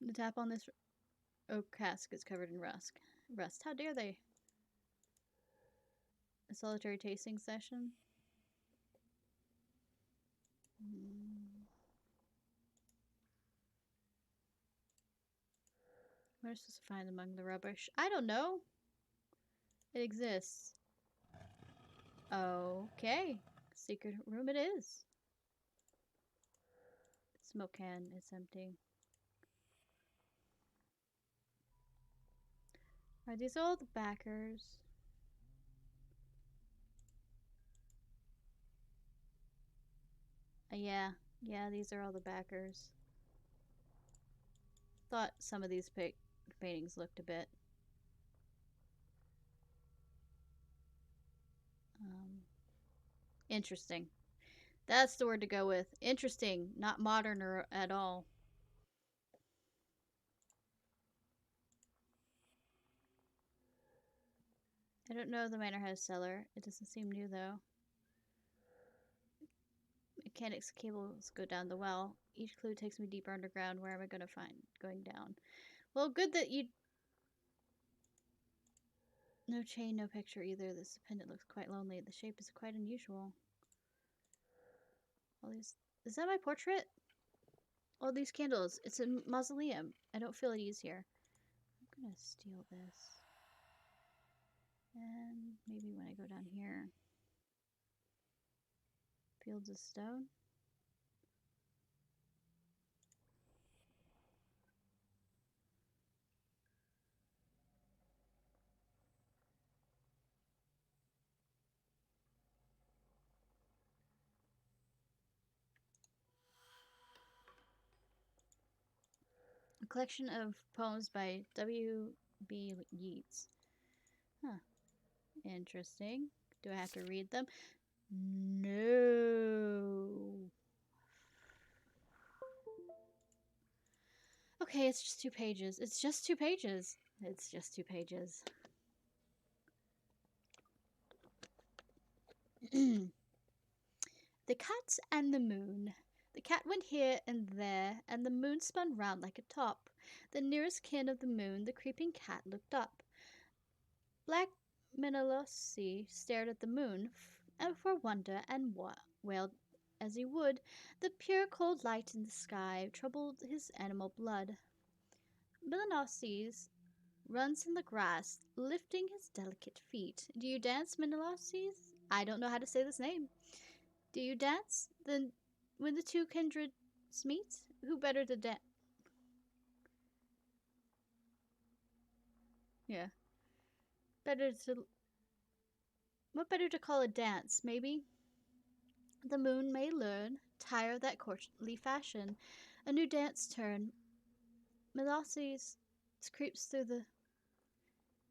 The tap on this oak cask is covered in rust. How dare they? A solitary tasting session. What am I supposed to find among the rubbish? I don't know. It exists. Okay. Secret room it is. Smoke can. It's empty. Are these all the backers? Yeah. Yeah, these are all the backers. Thought some of these paintings looked a bit interesting. That's the word to go with. Interesting, not modern or at all. I don't know if the manor has a cellar. It doesn't seem new though. Mechanics cables go down the well. Each clue takes me deeper underground. Where am I gonna find going down? Well, good that you. No chain, no picture either. This pendant looks quite lonely. The shape is quite unusual. All these. Is that my portrait? All these candles. It's a mausoleum. I don't feel at ease here. I'm gonna steal this. And maybe when I go down here. Fields of stone. A collection of poems by W.B. Yeats. Huh. Interesting. Do I have to read them? No. Okay, it's just 2 pages. It's just 2 pages. It's just 2 pages. The Cat and the Moon. The cat went here and there, and the moon spun round like a top. The nearest kin of the moon, the creeping cat, looked up. Black Menelaus stared at the moon for wonder and wailed as he would. The pure cold light in the sky troubled his animal blood. Menelaus runs in the grass, lifting his delicate feet. Do you dance, Menelaus? I don't know how to say this name. Do you dance? Then when the 2 kindreds meet, who better to dance? Yeah. What better to call a dance, maybe? The moon may learn, tire of that courtly fashion. A new dance turn. Menelaus creeps through the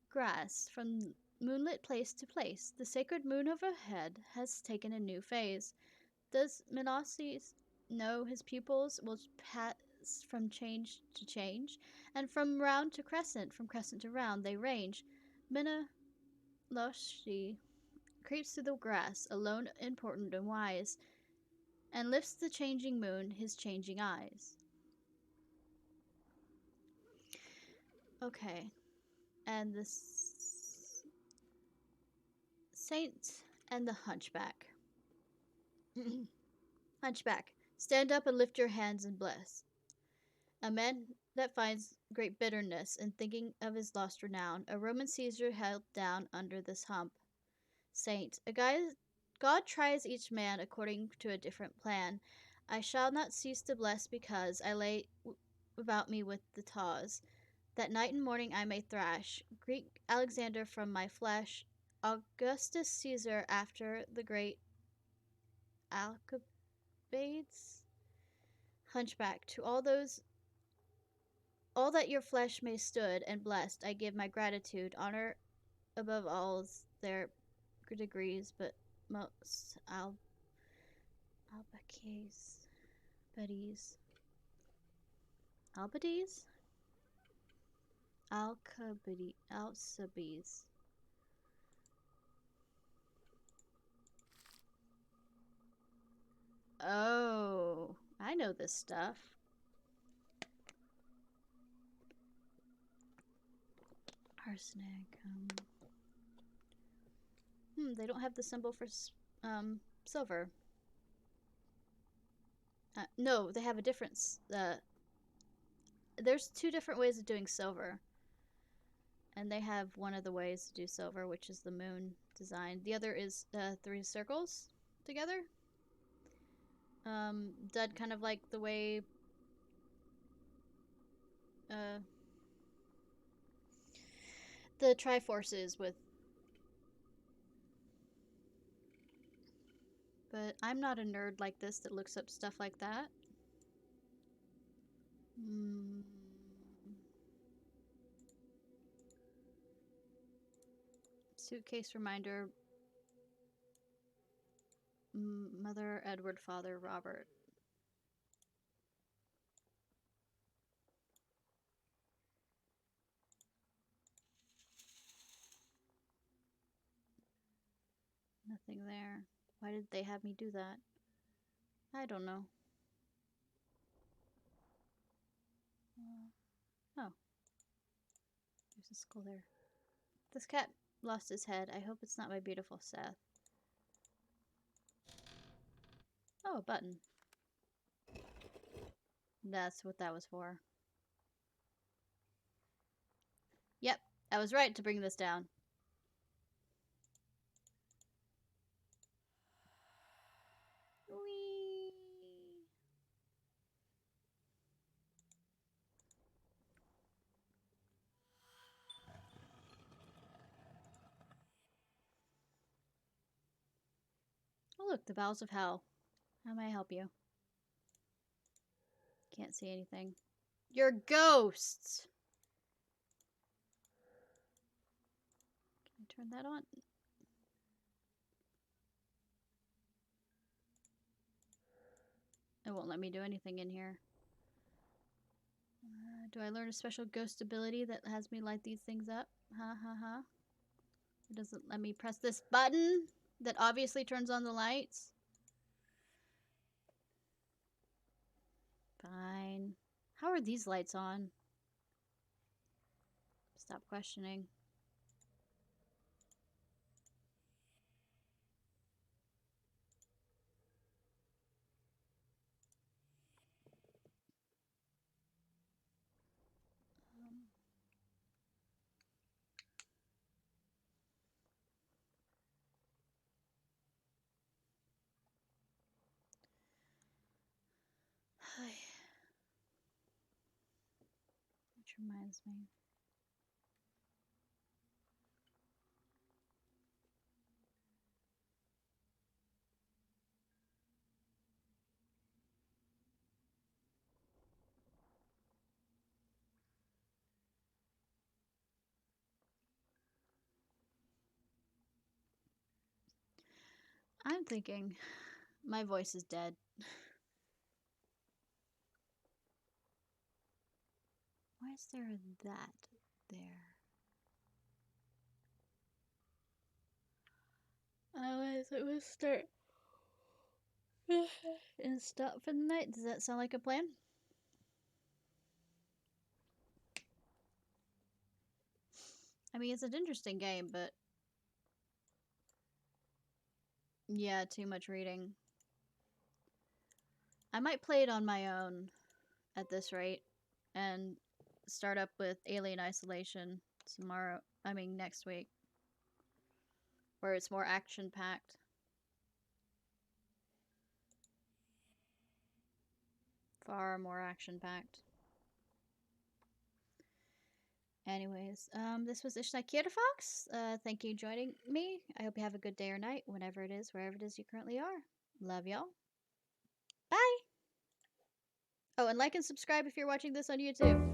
grass from moonlit place to place. The sacred moon overhead has taken a new phase. Does Menelaus know his pupils will pass from change to change, and from round to crescent, from crescent to round they range? Menelaus creeps through the grass, alone, important and wise, and lifts the changing moon his changing eyes. Okay, and the Saint and the Hunchback. Hunchback, stand up and lift your hands and bless. A man that finds great bitterness in thinking of his lost renown, a Roman Caesar held down under this hump. Saint, God tries each man according to a different plan. I shall not cease to bless because I lay about me with the taws, that night and morning I may thrash. Greek Alexander from my flesh, Augustus Caesar after the great Alcibiades. Hunchback, to all that your flesh may stood and blessed, I give my gratitude, honor above all their degrees, but most Alcibiades. Alcibiades. Oh, I know this stuff. Arsenic. They don't have the symbol for silver. No, they have a difference. there's 2 different ways of doing silver. And they have one of the ways to do silver, which is the moon design. The other is 3 circles together. Done kind of like the way the Triforce is with. But I'm not a nerd like this that looks up stuff like that. Suitcase reminder. Mother Edward, father Robert. Nothing there. Why did they have me do that? I don't know. Oh. There's a skull there. This cat lost his head. I hope it's not my beautiful Seth. Oh, a button. That's what that was for. Yep, I was right to bring this down. Whee! Oh look, the bowels of hell. How may I help you? Can't see anything. You're ghosts! Can I turn that on? It won't let me do anything in here. Do I learn a special ghost ability that has me light these things up? Ha ha ha. It doesn't let me press this button that obviously turns on the lights. Fine. How are these lights on? Stop questioning. Which reminds me. I'm thinking my voice is dead. Why is there that there? Otherwise it would start and stop for the night. Does that sound like a plan? I mean, it's an interesting game, but yeah, too much reading. I might play it on my own at this rate and start up with Alien Isolation tomorrow. I mean, next week, where it's more action-packed. Far more action-packed. Anyways, this was Ishnai Ciarfox. Thank you for joining me. I hope you have a good day or night, whenever it is, wherever it is you currently are. Love y'all. Bye! Oh, and like and subscribe if you're watching this on YouTube.